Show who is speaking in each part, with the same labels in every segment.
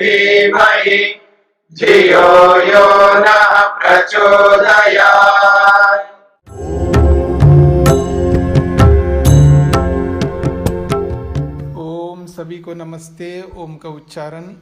Speaker 1: धीमहि धियो यो नः प्रचोदयात्।
Speaker 2: ओम सभी को नमस्ते। ओम का उच्चारण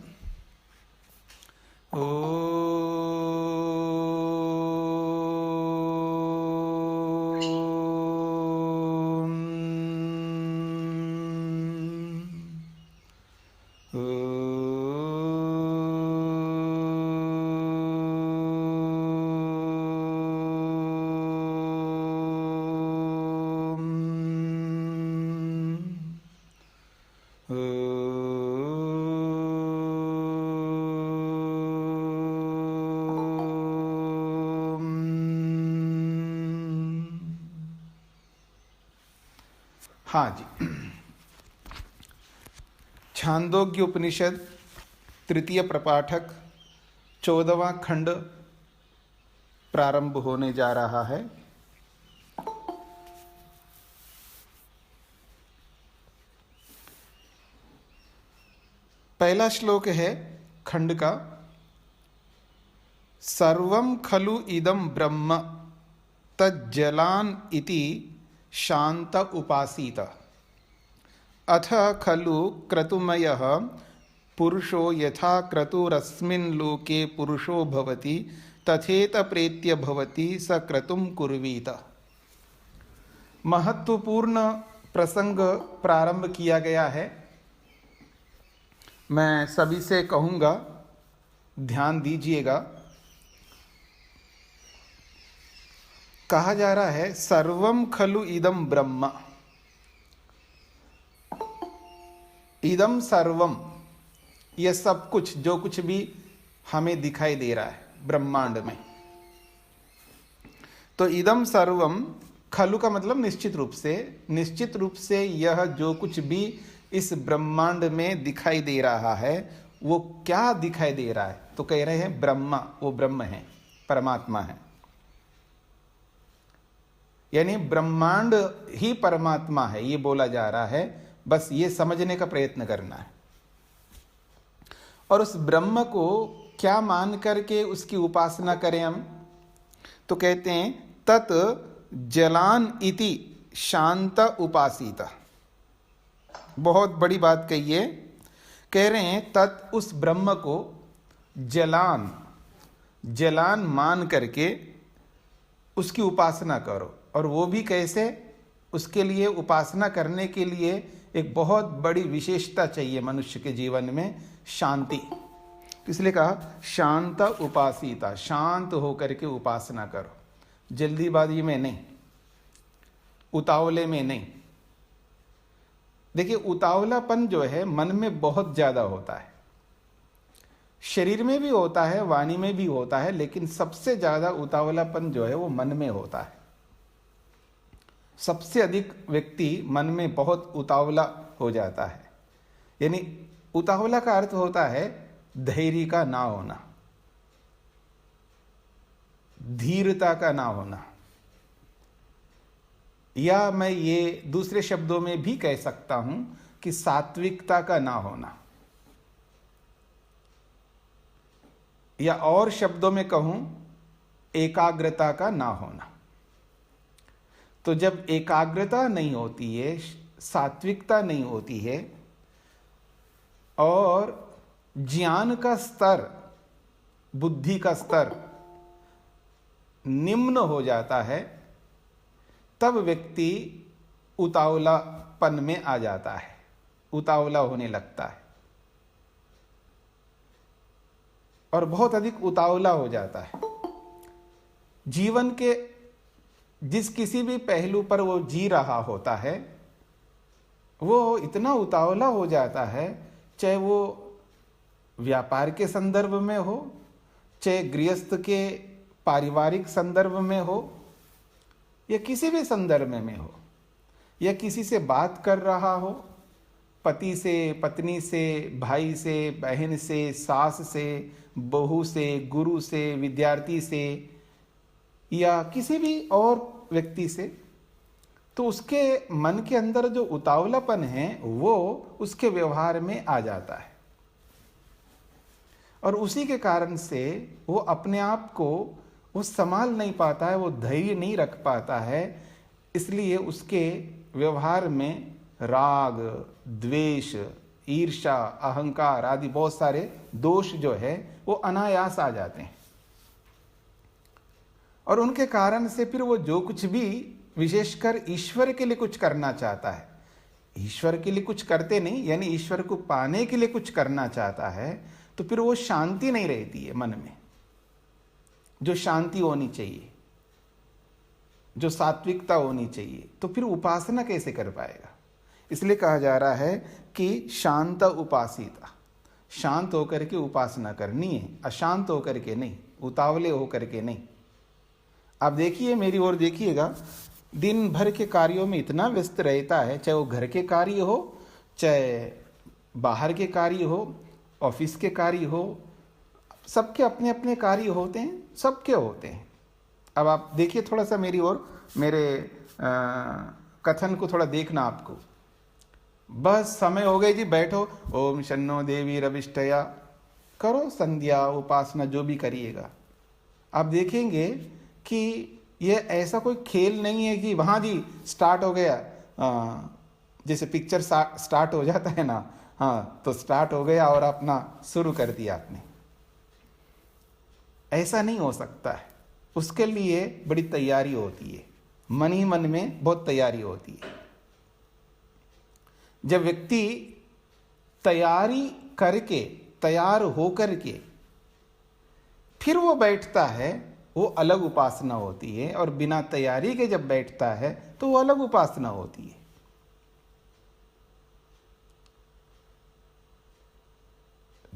Speaker 2: हाँ जी। छांदोग्य उपनिषद तृतीय प्रपाठक 14वां खंड प्रारंभ होने जा रहा है। पहला श्लोक है खंड का, सर्वं खलु इदं ब्रह्म तज्जलान इति शांत उपासीत अथ खलु क्रतुमयः पुरुषो यथा क्रतुरस्मिन् लोके पुरुषो भवति तथेत प्रेत्य भवति स क्रतुम कुर्वीत। महत्वपूर्ण प्रसंग प्रारंभ किया गया है। मैं सभी से कहूँगा, ध्यान दीजिएगा। कहा जा रहा है सर्वम खलु इदम ब्रह्म। इदम सर्वम, यह सब कुछ, जो कुछ भी हमें दिखाई दे रहा है ब्रह्मांड में। तो इदम सर्वम, खलु का मतलब निश्चित रूप से यह जो कुछ भी इस ब्रह्मांड में दिखाई दे रहा है, वो क्या दिखाई दे रहा है? तो कह रहे हैं ब्रह्मा, वो ब्रह्म है, परमात्मा है। यानी ब्रह्मांड ही परमात्मा है, ये बोला जा रहा है। बस ये समझने का प्रयत्न करना है। और उस ब्रह्म को क्या मान करके उसकी उपासना करें हम? तो कहते हैं तत् जलान इति शांत उपासित। बहुत बड़ी बात कही है। कह रहे हैं तत्, उस ब्रह्म को जलान मान करके उसकी उपासना करो। और वो भी कैसे? उसके लिए, उपासना करने के लिए एक बहुत बड़ी विशेषता चाहिए मनुष्य के जीवन में, शांति। इसलिए कहा शांत उपासिता, शांत होकर के उपासना करो। जल्दीबाजी में नहीं, उतावले में नहीं। देखिए, उतावलापन जो है मन में बहुत ज्यादा होता है, शरीर में भी होता है, वाणी में भी होता है, लेकिन सबसे ज्यादा उतावलापन जो है वो मन में होता है। सबसे अधिक व्यक्ति मन में बहुत उतावला हो जाता है। यानी उतावला का अर्थ होता है धैर्य का ना होना, धीरता का ना होना, या मैं ये दूसरे शब्दों में भी कह सकता हूं कि सात्विकता का ना होना, या और शब्दों में कहूं एकाग्रता का ना होना। तो जब एकाग्रता नहीं होती है, सात्विकता नहीं होती है, और ज्ञान का स्तर, बुद्धि का स्तर निम्न हो जाता है, तब व्यक्ति उतावलापन में आ जाता है, उतावला होने लगता है और बहुत अधिक उतावला हो जाता है। जीवन के जिस किसी भी पहलू पर वो जी रहा होता है, वो इतना उतावला हो जाता है, चाहे वो व्यापार के संदर्भ में हो, चाहे गृहस्थ के पारिवारिक संदर्भ में हो, या किसी भी संदर्भ में हो, या किसी से बात कर रहा हो, पति से, पत्नी से, भाई से, बहन से, सास से, बहू से, गुरु से, विद्यार्थी से, या किसी भी और व्यक्ति से, तो उसके मन के अंदर जो उतावलापन है वो उसके व्यवहार में आ जाता है। और उसी के कारण से वो अपने आप को वो संभाल नहीं पाता है, वो धैर्य नहीं रख पाता है, इसलिए उसके व्यवहार में राग, द्वेष, ईर्ष्या, अहंकार आदि बहुत सारे दोष जो है वो अनायास आ जाते हैं। और उनके कारण से फिर वो जो कुछ भी विशेषकर ईश्वर के लिए कुछ करना चाहता है, ईश्वर के लिए कुछ करते नहीं, यानी ईश्वर को पाने के लिए कुछ करना चाहता है, तो फिर वो शांति नहीं रहती है मन में, जो शांति होनी चाहिए, जो सात्विकता होनी चाहिए। तो फिर उपासना कैसे कर पाएगा? इसलिए कहा जा रहा है कि शांत उपासिता, शांत होकर के उपासना करनी है, अशांत होकर के नहीं, उतावले होकर के नहीं। आप देखिए, मेरी ओर देखिएगा, दिन भर के कार्यों में इतना व्यस्त रहता है, चाहे वो घर के कार्य हो, चाहे बाहर के कार्य हो, ऑफिस के कार्य हो, सबके अपने अपने कार्य होते हैं, सबके होते हैं। अब आप देखिए थोड़ा सा मेरी ओर, मेरे कथन को थोड़ा देखना आपको। बस समय हो गई जी, बैठो, ओम शन्नो देवी रविष्टया, करो संध्या, उपासना, जो भी करिएगा। आप देखेंगे कि ये ऐसा कोई खेल नहीं है कि वहाँ जी स्टार्ट हो गया, जैसे पिक्चर स्टार्ट हो जाता है ना, हाँ, तो स्टार्ट हो गया और अपना शुरू कर दिया आपने। ऐसा नहीं हो सकता है, उसके लिए बड़ी तैयारी होती है, मन ही मन में बहुत तैयारी होती है। जब व्यक्ति तैयारी करके, तैयार होकर के फिर वो बैठता है, वो अलग उपासना होती है, और बिना तैयारी के जब बैठता है तो वो अलग उपासना होती है।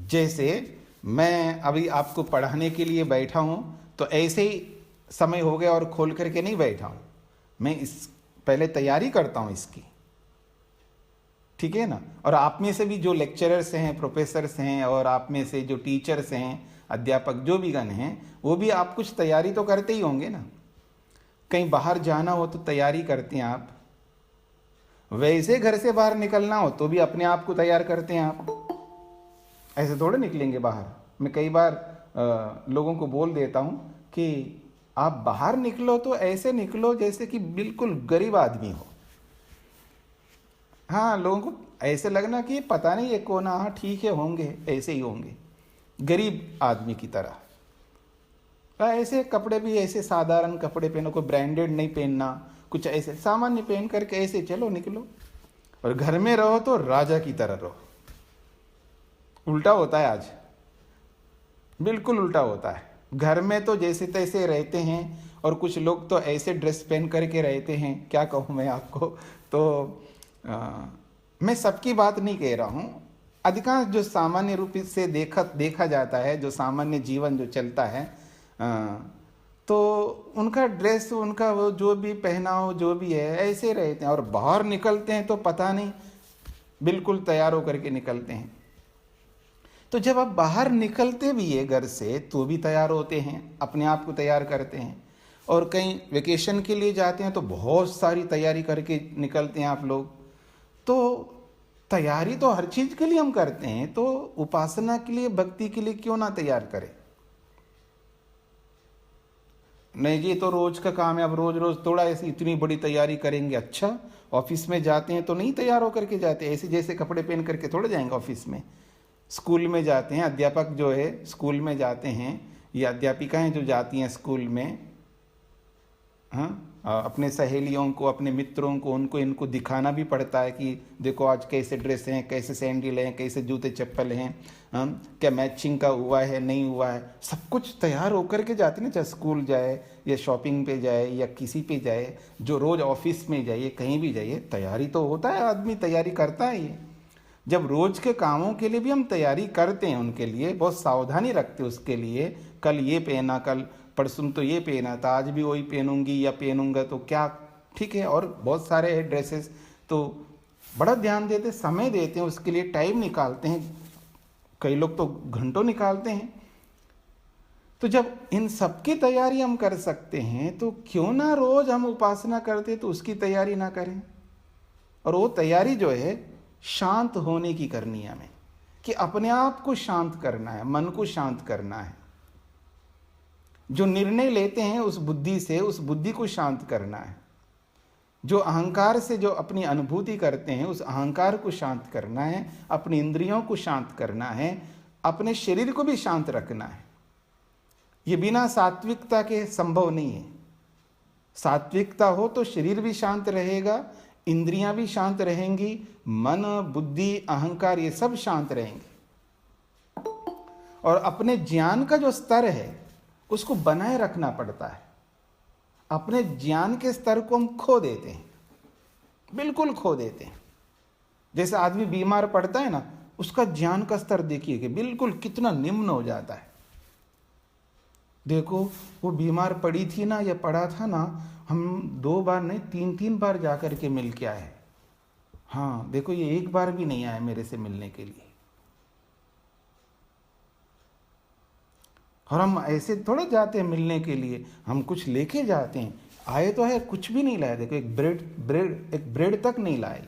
Speaker 2: जैसे मैं अभी आपको पढ़ाने के लिए बैठा हूं, तो ऐसे ही समय हो गया और खोल करके नहीं बैठा हूं, मैं इस पहले तैयारी करता हूं इसकी, ठीक है ना। और आप में से भी जो लेक्चरर्स हैं, प्रोफेसर्स हैं, और आप में से जो टीचर्स हैं, अध्यापक जो भी गण हैं, वो भी आप कुछ तैयारी तो करते ही होंगे ना। कहीं बाहर जाना हो तो तैयारी करते हैं आप, वैसे घर से बाहर निकलना हो तो भी अपने आप को तैयार करते हैं आप, ऐसे थोड़े निकलेंगे बाहर। मैं कई बार लोगों को बोल देता हूं कि आप बाहर निकलो तो ऐसे निकलो जैसे कि बिल्कुल गरीब आदमी हो। हाँ, लोगों को ऐसे लगना कि पता नहीं ये कौन, हाँ ठीक है, होंगे, ऐसे ही होंगे, गरीब आदमी की तरह। ऐसे कपड़े भी ऐसे साधारण कपड़े पहनो, कोई ब्रांडेड नहीं पहनना, कुछ ऐसे सामान्य पहन करके ऐसे चलो, निकलो। और घर में रहो तो राजा की तरह रहो। उल्टा होता है आज, बिल्कुल उल्टा होता है। घर में तो जैसे तैसे रहते हैं, और कुछ लोग तो ऐसे ड्रेस पहन करके रहते हैं, क्या कहूँ मैं आपको। तो मैं सबकी बात नहीं कह रहा हूँ, अधिकांश जो सामान्य रूप से देखा जाता है, जो सामान्य जीवन जो चलता है, तो उनका ड्रेस, उनका वो जो भी पहनाव जो भी है, ऐसे रहते हैं। और बाहर निकलते हैं तो पता नहीं, बिल्कुल तैयार होकर के निकलते हैं। तो जब आप बाहर निकलते भी है घर से तो भी तैयार होते हैं, अपने आप को तैयार करते हैं। और कहीं वेकेशन के लिए जाते हैं तो बहुत सारी तैयारी करके निकलते हैं आप लोग। तो तैयारी तो हर चीज के लिए हम करते हैं, तो उपासना के लिए, भक्ति के लिए क्यों ना तैयार करें? नहीं जी, तो रोज का काम है, अब रोज रोज थोड़ा ऐसी इतनी बड़ी तैयारी करेंगे। अच्छा, ऑफिस में जाते हैं तो नहीं तैयार होकर के जाते, ऐसे जैसे कपड़े पहन करके थोड़े जाएंगे ऑफिस में। स्कूल में जाते हैं, अध्यापक जो है स्कूल में जाते हैं, या अध्यापिकाएं जो जाती हैं स्कूल में, हाँ, अपने सहेलियों को, अपने मित्रों को, उनको इनको दिखाना भी पड़ता है कि देखो आज कैसे ड्रेस हैं, कैसे सैंडल हैं, कैसे जूते चप्पल हैं, क्या मैचिंग का हुआ है, नहीं हुआ है, सब कुछ तैयार होकर के जाते हैं ना। चाहे स्कूल जाए या शॉपिंग पे जाए या किसी पे जाए, जो रोज ऑफिस में जाइए, कहीं भी जाइए, तैयारी तो होता है, आदमी तैयारी करता है। ये जब रोज के कामों के लिए भी हम तैयारी करते हैं, उनके लिए बहुत सावधानी रखते हैं, उसके लिए कल ये पहना, कल परसों तो ये पहना था, आज भी वही पहनूंगी या पहनूंगा तो क्या, ठीक है। और बहुत सारे है ड्रेसेस, तो बड़ा ध्यान देते, समय देते हैं, उसके लिए टाइम निकालते हैं, कई लोग तो घंटों निकालते हैं। तो जब इन सब की तैयारी हम कर सकते हैं तो क्यों ना रोज हम उपासना करते तो उसकी तैयारी ना करें। और वो तैयारी जो है शांत होने की करनी है हमें, कि अपने आप को शांत करना है, मन को शांत करना है। जो निर्णय लेते हैं उस बुद्धि से, उस बुद्धि को शांत करना है। जो अहंकार से जो अपनी अनुभूति करते हैं उस अहंकार को शांत करना है, अपनी इंद्रियों को शांत करना है, अपने शरीर को भी शांत रखना है। ये बिना सात्विकता के संभव नहीं है। सात्विकता हो तो शरीर भी शांत रहेगा, इंद्रियां भी शांत रहेंगी, मन, बुद्धि, अहंकार ये सब शांत रहेंगे। और अपने ज्ञान का जो स्तर है उसको बनाए रखना पड़ता है। अपने ज्ञान के स्तर को हम खो देते हैं, बिल्कुल खो देते हैं। जैसे आदमी बीमार पड़ता है ना, उसका ज्ञान का स्तर देखिए कि बिल्कुल कितना निम्न हो जाता है। देखो वो बीमार पड़ी थी ना या पड़ा था ना, हम 2 बार नहीं 3 बार जाकर के मिल के आए। हाँ देखो ये 1 बार भी नहीं आया मेरे से मिलने के लिए। और हम ऐसे थोड़े जाते हैं मिलने के लिए, हम कुछ लेके जाते हैं। आए तो है, कुछ भी नहीं लाए। देखो एक ब्रेड तक नहीं लाए।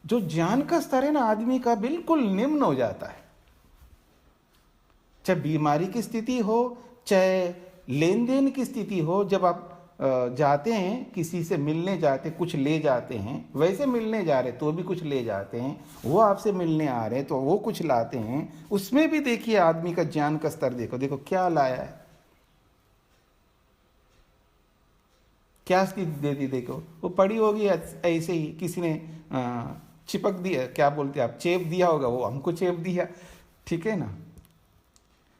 Speaker 2: जो ज्ञान का स्तर है ना आदमी का, बिल्कुल निम्न हो जाता है। चाहे बीमारी की स्थिति हो, चाहे लेन देन की स्थिति हो, जब आप जाते हैं किसी से मिलने जाते, कुछ ले जाते हैं, वैसे मिलने जा रहे तो भी कुछ ले जाते हैं, वो आपसे मिलने आ रहे हैं तो वो कुछ लाते हैं, उसमें भी देखिए आदमी का ज्ञान का स्तर देखो, देखो क्या लाया है, क्या स्थिति देती। देखो वो पड़ी होगी ऐसे ही, किसी ने चिपक दिया, क्या बोलते हैं आप, चेप दिया होगा, वो हमको चेप दिया, ठीक है ना।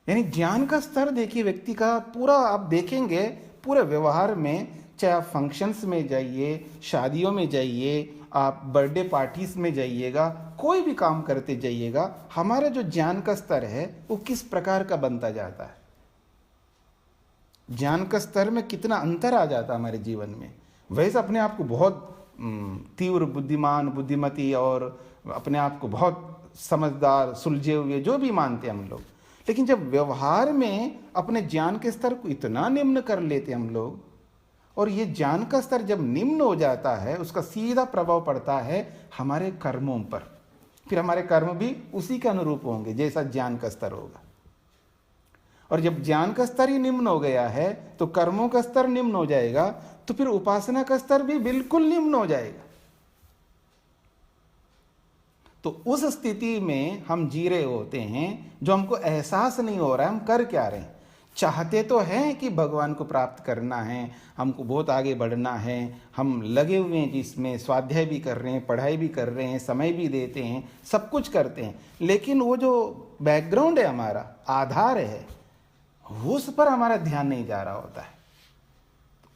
Speaker 2: यानी ज्ञान का स्तर देखिए व्यक्ति का पूरा, आप देखेंगे पूरे व्यवहार में, चाहे आप फंक्शंस में जाइए, शादियों में जाइए, आप बर्थडे पार्टीज में जाइएगा, कोई भी काम करते जाइएगा, हमारा जो ज्ञान का स्तर है वो किस प्रकार का बनता जाता है। ज्ञान का स्तर में कितना अंतर आ जाता है हमारे जीवन में। वैसे अपने आप को बहुत तीव्र बुद्धिमान, बुद्धिमती और अपने आप को बहुत समझदार, सुलझे हुए जो भी मानते हैं हम लोग, लेकिन जब व्यवहार में अपने ज्ञान के स्तर को इतना निम्न कर लेते हम लोग, और ये ज्ञान का स्तर जब निम्न हो जाता है उसका सीधा प्रभाव पड़ता है हमारे कर्मों पर। फिर हमारे कर्म भी उसी के अनुरूप होंगे जैसा ज्ञान का स्तर होगा। और जब ज्ञान का स्तर ही निम्न हो गया है तो कर्मों का स्तर निम्न हो जाएगा, तो फिर उपासना का स्तर भी बिल्कुल निम्न हो जाएगा। तो उस स्थिति में हम जी रहे होते हैं जो हमको एहसास नहीं हो रहा है हम कर क्या रहे हैं। चाहते तो हैं कि भगवान को प्राप्त करना है, हमको बहुत आगे बढ़ना है, हम लगे हुए हैं जिसमें, स्वाध्याय भी कर रहे हैं, पढ़ाई भी कर रहे हैं, समय भी देते हैं, सब कुछ करते हैं, लेकिन वो जो बैकग्राउंड है हमारा, आधार है, उस पर हमारा ध्यान नहीं जा रहा होता है।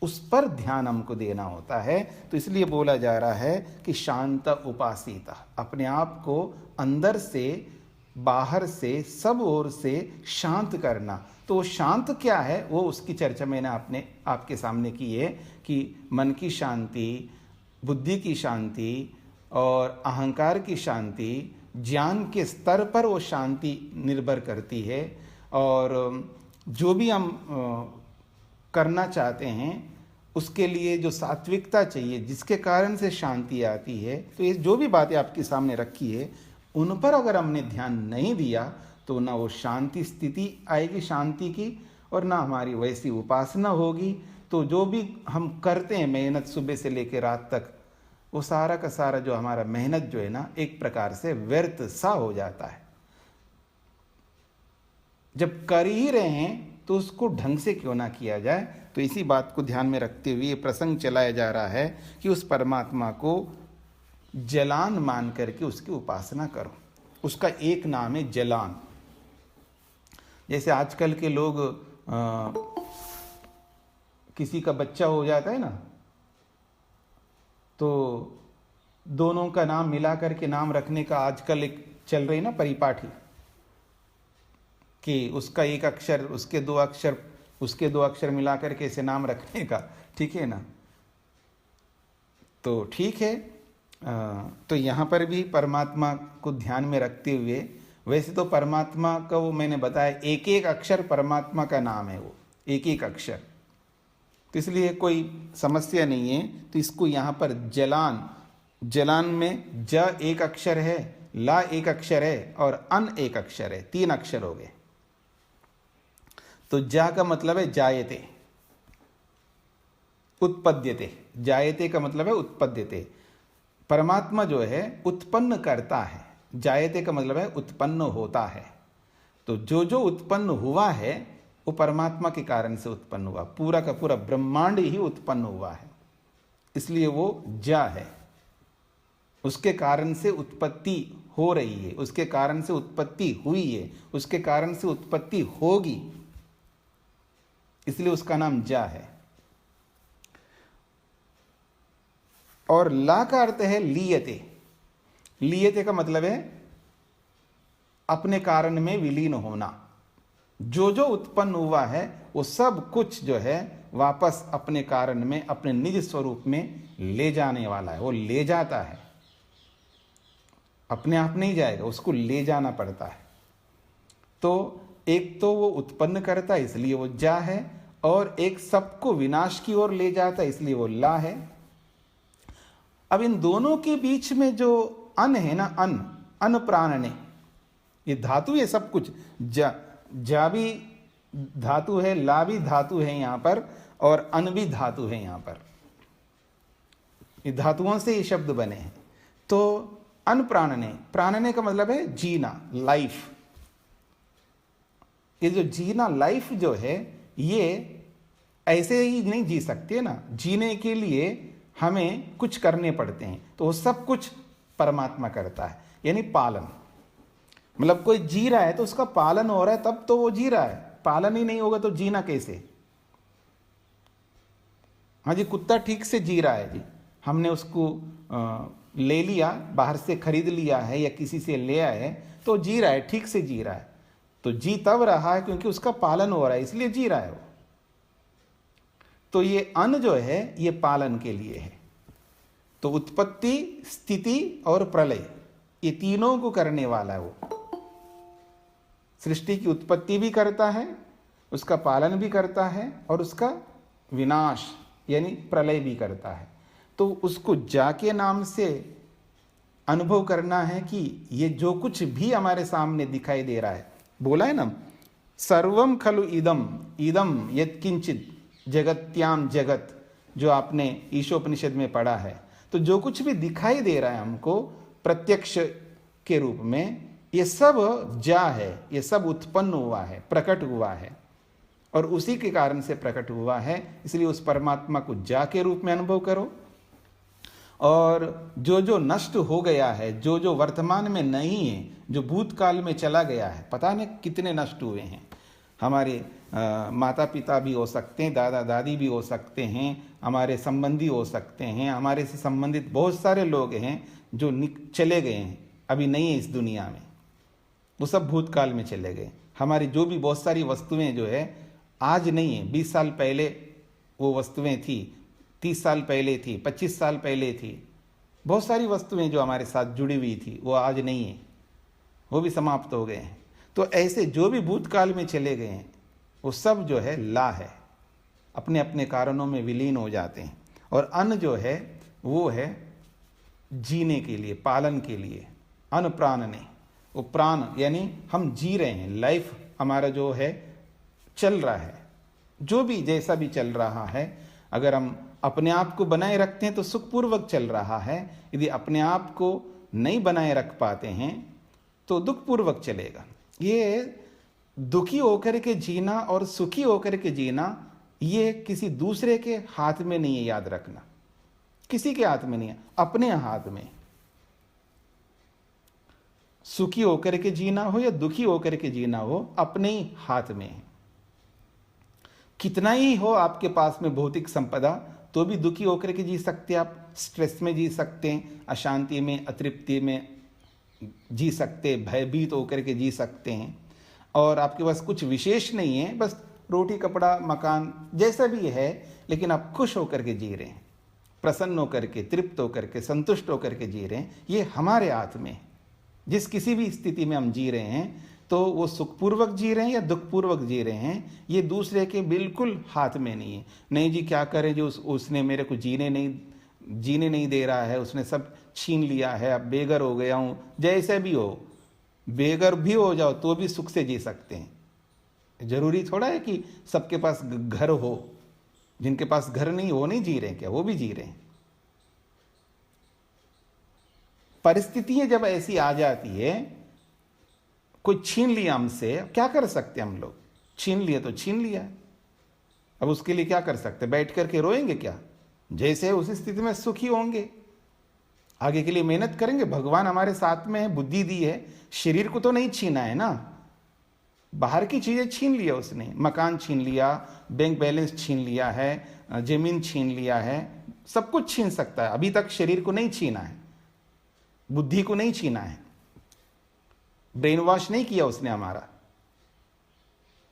Speaker 2: उस पर ध्यान हमको देना होता है। तो इसलिए बोला जा रहा है कि शांत उपासिता, अपने आप को अंदर से, बाहर से, सब ओर से शांत करना। तो शांत क्या है, वो उसकी चर्चा मैंने आपके सामने की है कि मन की शांति, बुद्धि की शांति और अहंकार की शांति, ज्ञान के स्तर पर वो शांति निर्भर करती है। और जो भी हम करना चाहते हैं उसके लिए जो सात्विकता चाहिए, जिसके कारण से शांति आती है, तो ये जो भी बातें आपके सामने रखी है उन पर अगर हमने ध्यान नहीं दिया तो ना वो शांति स्थिति आएगी शांति की, और ना हमारी वैसी उपासना होगी। तो जो भी हम करते हैं मेहनत सुबह से लेकर रात तक, वो सारा का सारा जो हमारा मेहनत जो है ना, एक प्रकार से व्यर्थ सा हो जाता है। जब कर ही रहे हैं तो उसको ढंग से क्यों ना किया जाए। तो इसी बात को ध्यान में रखते हुए ये प्रसंग चलाया जा रहा है कि उस परमात्मा को जलान मान करके उसकी उपासना करो। उसका एक नाम है जलान। जैसे आजकल के लोग किसी का बच्चा हो जाता है ना, तो दोनों का नाम मिला करके नाम रखने का आजकल एक चल रही ना परिपाठी, कि उसका एक अक्षर, उसके दो अक्षर, उसके दो अक्षर मिला करके इसे नाम रखने का, ठीक है ना। तो ठीक है, तो यहाँ पर भी परमात्मा को ध्यान में रखते हुए, वैसे तो परमात्मा का वो मैंने बताया एक एक अक्षर परमात्मा का नाम है, वो एक एक अक्षर, तो इसलिए कोई समस्या नहीं है। तो इसको यहाँ पर जलान, जलान में ज एक अक्षर है ला एक अक्षर है और अन एक अक्षर है, 3 अक्षर हो गए। तो जा का मतलब है जायते, उत्पद्यते। जायते का मतलब है उत्पद्यते। परमात्मा जो है उत्पन्न करता है, जायते का मतलब है उत्पन्न होता है। तो जो जो उत्पन्न हुआ है वो परमात्मा के कारण से उत्पन्न हुआ, पूरा का पूरा ब्रह्मांड ही उत्पन्न हुआ है, इसलिए वो जा है। उसके कारण से उत्पत्ति हो रही है, उसके कारण से उत्पत्ति हुई है, उसके कारण से उत्पत्ति होगी, इसलिए उसका नाम जा है। और ला का अर्थ है लीयते। लीयते का मतलब है अपने कारण में विलीन होना। जो जो उत्पन्न हुआ है वो सब कुछ जो है वापस अपने कारण में, अपने निज स्वरूप में ले जाने वाला है। वो ले जाता है, अपने आप नहीं जाएगा, उसको ले जाना पड़ता है। तो एक तो वो उत्पन्न करता है इसलिए वो जा है, और एक सबको विनाश की ओर ले जाता है इसलिए वो ला है। अब इन दोनों के बीच में जो अन है ना, अन प्राणने, ये धातु है सब कुछ। जा भी धातु है, ला भी धातु है यहां पर, और अन भी धातु है यहां पर। ये धातुओं से ये शब्द बने हैं। तो अन प्राणने, प्राणने का मतलब है जीना, लाइफ। ये जो जीना, लाइफ जो है, ये ऐसे ही नहीं जी सकते ना। जीने के लिए हमें कुछ करने पड़ते हैं, तो वो सब कुछ परमात्मा करता है, यानी पालन। मतलब कोई जी रहा है तो उसका पालन हो रहा है, तब तो वो जी रहा है। पालन ही नहीं होगा तो जीना कैसे? हाँ जी, कुत्ता ठीक से जी रहा है जी, हमने उसको ले लिया, बाहर से खरीद लिया है या किसी से ले आए है, तो जी रहा है, ठीक से जी रहा है। तो जी तब रहा है क्योंकि उसका पालन हो रहा है, इसलिए जी रहा है वो। तो ये अन्न जो है ये पालन के लिए है। तो उत्पत्ति, स्थिति और प्रलय, ये तीनों को करने वाला है वो। सृष्टि की उत्पत्ति भी करता है, उसका पालन भी करता है, और उसका विनाश यानी प्रलय भी करता है। तो उसको जा के नाम से अनुभव करना है कि ये जो कुछ भी हमारे सामने दिखाई दे रहा है, बोला है ना, सर्वम खलु इदम इदम यत्किंचित जगत्याम जगत, जो आपने ईशोपनिषद में पढ़ा है। तो जो कुछ भी दिखाई दे रहा है हमको प्रत्यक्ष के रूप में, ये सब जा है, ये सब उत्पन्न हुआ है, प्रकट हुआ है, और उसी के कारण से प्रकट हुआ है। इसलिए उस परमात्मा को जा के रूप में अनुभव करो। और जो जो नष्ट हो गया है, जो जो वर्तमान में नहीं है, जो भूतकाल में चला गया है, पता नहीं कितने नष्ट हुए हैं। हमारे माता पिता भी हो सकते हैं, दादा दादी भी हो सकते हैं, हमारे संबंधी हो सकते हैं, हमारे से संबंधित बहुत सारे लोग हैं जो चले गए हैं, अभी नहीं है इस दुनिया में, वो सब भूतकाल में चले गए। हमारी जो भी बहुत सारी वस्तुएं जो है आज नहीं है, 20 साल पहले वो वस्तुएं थी, 30 साल पहले थी, 25 साल पहले थी। बहुत सारी वस्तुएं जो हमारे साथ जुड़ी हुई थी वो आज नहीं है, वो भी समाप्त हो गए हैं। तो ऐसे जो भी भूतकाल में चले गए हैं वो सब जो है ला है, अपने अपने कारणों में विलीन हो जाते हैं। और अन्न जो है वो है जीने के लिए, पालन के लिए। अन्न प्राणने, वो प्राण यानी हम जी रहे हैं, लाइफ हमारा जो है चल रहा है। जो भी जैसा भी चल रहा है, अगर हम अपने आप को बनाए रखते हैं तो सुखपूर्वक चल रहा है। यदि अपने आप को नहीं बनाए रख पाते हैं तो दुखपूर्वक चलेगा। ये दुखी होकर के जीना और सुखी होकर के जीना, ये किसी दूसरे के हाथ में नहीं है, याद रखना। किसी के हाथ में नहीं है, अपने हाथ में। सुखी होकर के जीना हो या दुखी होकर के जीना हो, अपने ही हाथ में है। कितना ही हो आपके पास में भौतिक संपदा, तो भी दुखी होकर के जी सकते हैं आप, स्ट्रेस में जी सकते हैं, अशांति में, अतृप्ति में जी सकते, भयभीत होकर के जी सकते हैं। और आपके पास कुछ विशेष नहीं है, बस रोटी कपड़ा मकान जैसा भी है, लेकिन आप खुश होकर के जी रहे हैं, प्रसन्न होकर के, तृप्त होकर के, संतुष्ट होकर के जी रहे हैं। ये हमारे हाथ में है। जिस किसी भी स्थिति में हम जी रहे हैं, तो वो सुखपूर्वक जी रहे हैं या दुखपूर्वक जी रहे हैं, ये दूसरे के बिल्कुल हाथ में नहीं है। नहीं जी क्या करें, जो उसने मेरे को जीने नहीं दे रहा है, उसने सब छीन लिया है, अब बेघर हो गया हूं, जैसे भी हो, बेघर भी हो जाओ तो भी सुख से जी सकते हैं। जरूरी थोड़ा है कि सबके पास घर हो। जिनके पास घर नहीं, वो नहीं जी रहे क्या? वो भी जी रहे हैं। परिस्थितियां जब ऐसी आ जाती है, कोई छीन लिया हमसे, क्या कर सकते हम लोग? छीन लिया तो छीन लिया, अब उसके लिए क्या कर सकते? बैठ करके रोएंगे क्या? जैसे है उसी स्थिति में सुखी होंगे, आगे के लिए मेहनत करेंगे। भगवान हमारे साथ में है, बुद्धि दी है, शरीर को तो नहीं छीना है ना। बाहर की चीजें छीन लिया उसने, मकान छीन लिया, बैंक बैलेंस छीन लिया है, जमीन छीन लिया है, सब कुछ छीन सकता है। अभी तक शरीर को नहीं छीना है, बुद्धि को नहीं छीना है, ब्रेन वॉश नहीं किया उसने हमारा।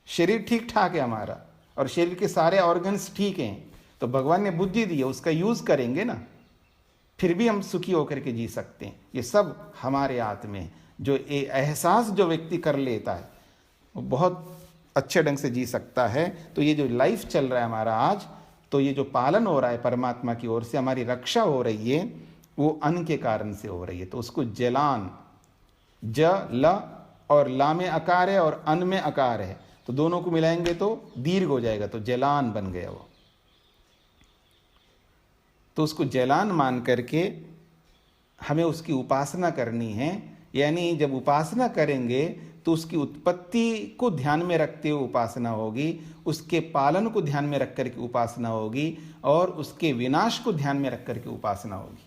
Speaker 2: शरीर ठीक ठाक है हमारा, और शरीर के सारे ऑर्गन्स ठीक हैं, तो भगवान ने बुद्धि दी है, उसका यूज करेंगे ना, फिर भी हम सुखी होकर के जी सकते हैं। ये सब हमारे हाथ में। जो ये एहसास जो व्यक्ति कर लेता है, वो बहुत अच्छे ढंग से जी सकता है। तो ये जो लाइफ चल रहा है हमारा आज, तो ये जो पालन हो रहा है परमात्मा की ओर से, हमारी रक्षा हो रही है, वो अन्न के कारण से हो रही है। तो उसको जलान, ज ल और ला में अकार है और अन्न में अकार है, तो दोनों को मिलाएंगे तो दीर्घ हो जाएगा, तो जलान बन गया वो। तो उसको जलान मान करके हमें उसकी उपासना करनी है। यानी जब उपासना करेंगे तो उसकी उत्पत्ति को ध्यान में रखते हुए उपासना होगी, उसके पालन को ध्यान में रख करके उपासना होगी, और उसके विनाश को ध्यान में रख करके उपासना होगी।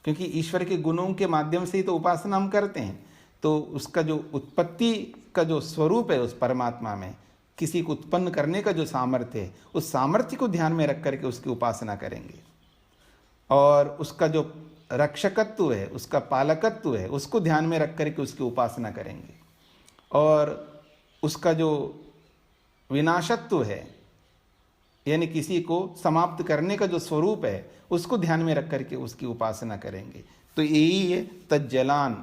Speaker 2: क्योंकि ईश्वर के गुणों के माध्यम से ही तो उपासना हम करते हैं। तो उसका जो उत्पत्ति का जो स्वरूप है उस परमात्मा में, किसी को उत्पन्न करने का जो सामर्थ्य है, उस सामर्थ्य को ध्यान में रख करके उसकी उपासना करेंगे। और उसका जो रक्षकत्व है, उसका पालकत्व है, उसको ध्यान में रख करके उसकी उपासना करेंगे। और उसका जो विनाशत्व है, यानी किसी को समाप्त करने का जो स्वरूप है, उसको ध्यान में रख करके उसकी उपासना करेंगे। तो यही है तज्जलान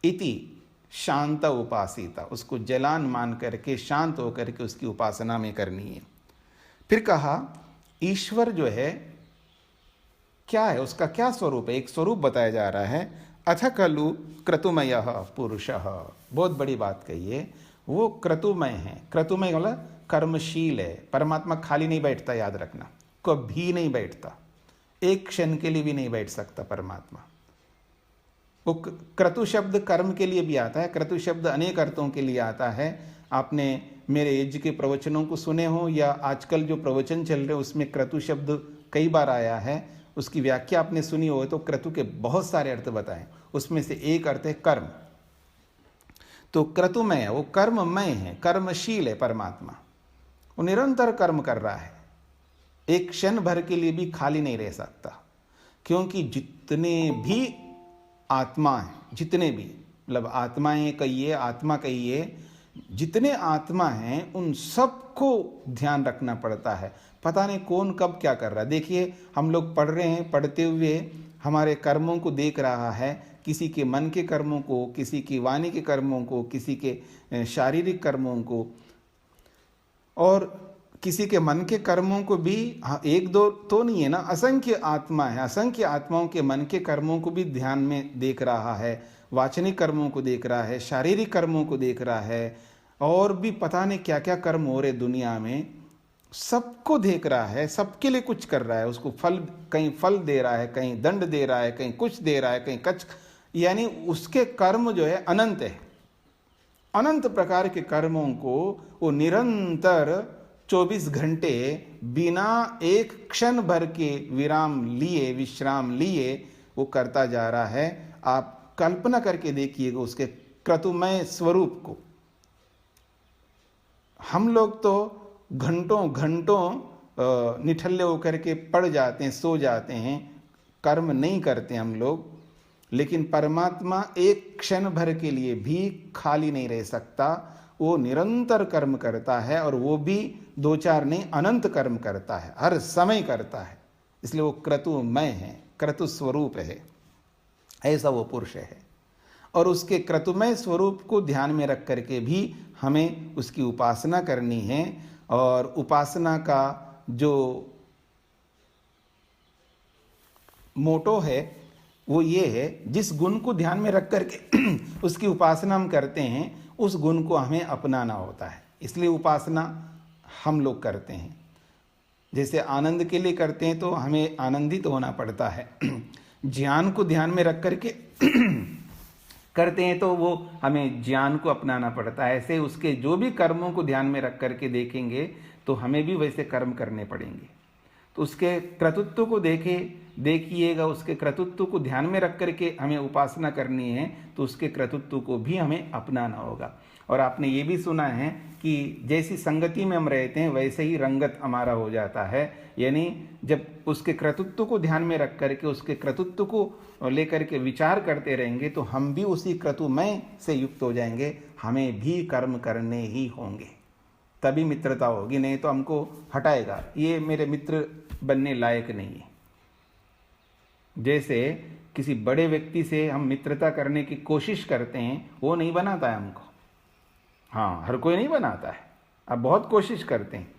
Speaker 2: इति शांत उपासिता। उसको जलान मान करके शांत होकर के उसकी उपासना में करनी है। फिर कहा ईश्वर जो है क्या है, उसका क्या स्वरूप है? एक स्वरूप बताया जा रहा है। अथ खलु क्रतुमय पुरुषः, बहुत बड़ी बात कही है। वो क्रतुमय है। क्रतुमय मतलब कर्मशील है। परमात्मा खाली नहीं बैठता, याद रखना, कभी नहीं बैठता, एक क्षण के लिए भी नहीं बैठ सकता परमात्मा। वो क्रतु शब्द कर्म के लिए भी आता है, क्रतु शब्द अनेक अर्थों के लिए आता है। आपने मेरे एज के प्रवचनों को सुने हो, या आजकल जो प्रवचन चल रहे उसमें क्रतु शब्द कई बार आया है, उसकी व्याख्या आपने सुनी हो तो क्रतु के बहुत सारे अर्थ बताएं, उसमें से एक अर्थ है कर्म। तो क्रतुमय है, वो कर्ममय है, कर्मशील है परमात्मा। वो निरंतर कर्म कर रहा है, एक क्षण भर के लिए भी खाली नहीं रह सकता। क्योंकि जितने भी आत्मा है, जितने भी मतलब आत्माएं कहिए, आत्मा कहिए, जितने आत्मा हैं उन सबको ध्यान रखना पड़ता है। पता नहीं कौन कब क्या कर रहा है। देखिए हम लोग पढ़ रहे हैं, पढ़ते हुए हमारे कर्मों को देख रहा है, किसी के मन के कर्मों को, किसी की वाणी के कर्मों को, किसी के शारीरिक कर्मों को, और किसी के मन के कर्मों को भी। एक दो तो नहीं है ना, असंख्य आत्मा है, असंख्य आत्माओं के मन के कर्मों को भी ध्यान में देख रहा है, वाचनिक कर्मों को देख रहा है, शारीरिक कर्मों को देख रहा है, और भी पता नहीं क्या क्या कर्म हो रहे दुनिया में, सबको देख रहा है, सबके लिए कुछ कर रहा है। उसको फल, कहीं फल दे रहा है, कहीं दंड दे रहा है, कहीं कुछ दे रहा है, कहीं कच, यानी उसके कर्म जो है अनंत है। अनंत प्रकार के कर्मों को वो निरंतर 24 घंटे बिना एक क्षण भर के विश्राम लिए वो करता जा रहा है। आप कल्पना करके देखिएगा उसके क्रतुमय स्वरूप को। हम लोग तो घंटों घंटों निठल्ले होकर के पड़ जाते हैं, सो जाते हैं, कर्म नहीं करते हम लोग। लेकिन परमात्मा एक क्षण भर के लिए भी खाली नहीं रह सकता, वो निरंतर कर्म करता है, और वो भी दो चार नहीं, अनंत कर्म करता है, हर समय करता है। इसलिए वो क्रतुमय है, क्रतु स्वरूप है, ऐसा वो पुरुष है। और उसके क्रतुमय स्वरूप को ध्यान में रख करके भी हमें उसकी उपासना करनी है। और उपासना का जो मोटो है वो ये है, जिस गुण को ध्यान में रख करके उसकी उपासना हम करते हैं, उस गुण को हमें अपनाना होता है। इसलिए उपासना हम लोग करते हैं। जैसे आनंद के लिए करते हैं तो हमें आनंदित होना पड़ता है। ज्ञान को ध्यान में रख करके करते हैं तो वो हमें ज्ञान को अपनाना पड़ता है। ऐसे उसके जो भी कर्मों को ध्यान में रख करके देखेंगे तो हमें भी वैसे कर्म करने पड़ेंगे। तो उसके कर्तृत्व को देखिएगा, उसके कर्तृत्व को ध्यान में रख करके हमें उपासना करनी है, तो उसके कर्तृत्व को भी हमें अपनाना होगा। और आपने ये भी सुना है कि जैसी संगति में हम रहते हैं वैसे ही रंगत हमारा हो जाता है। यानी जब उसके कर्तृत्व को ध्यान में रख करके उसके कर्तृत्व को लेकर के विचार करते रहेंगे तो हम भी उसी कर्तृमय से युक्त हो जाएंगे। हमें भी कर्म करने ही होंगे, तभी मित्रता होगी, नहीं तो हमको हटाएगा, ये मेरे मित्र बनने लायक नहीं है। जैसे किसी बड़े व्यक्ति से हम मित्रता करने की कोशिश करते हैं, वो नहीं बनाता है हमको। हाँ, हर कोई नहीं बनाता है, अब बहुत कोशिश करते हैं।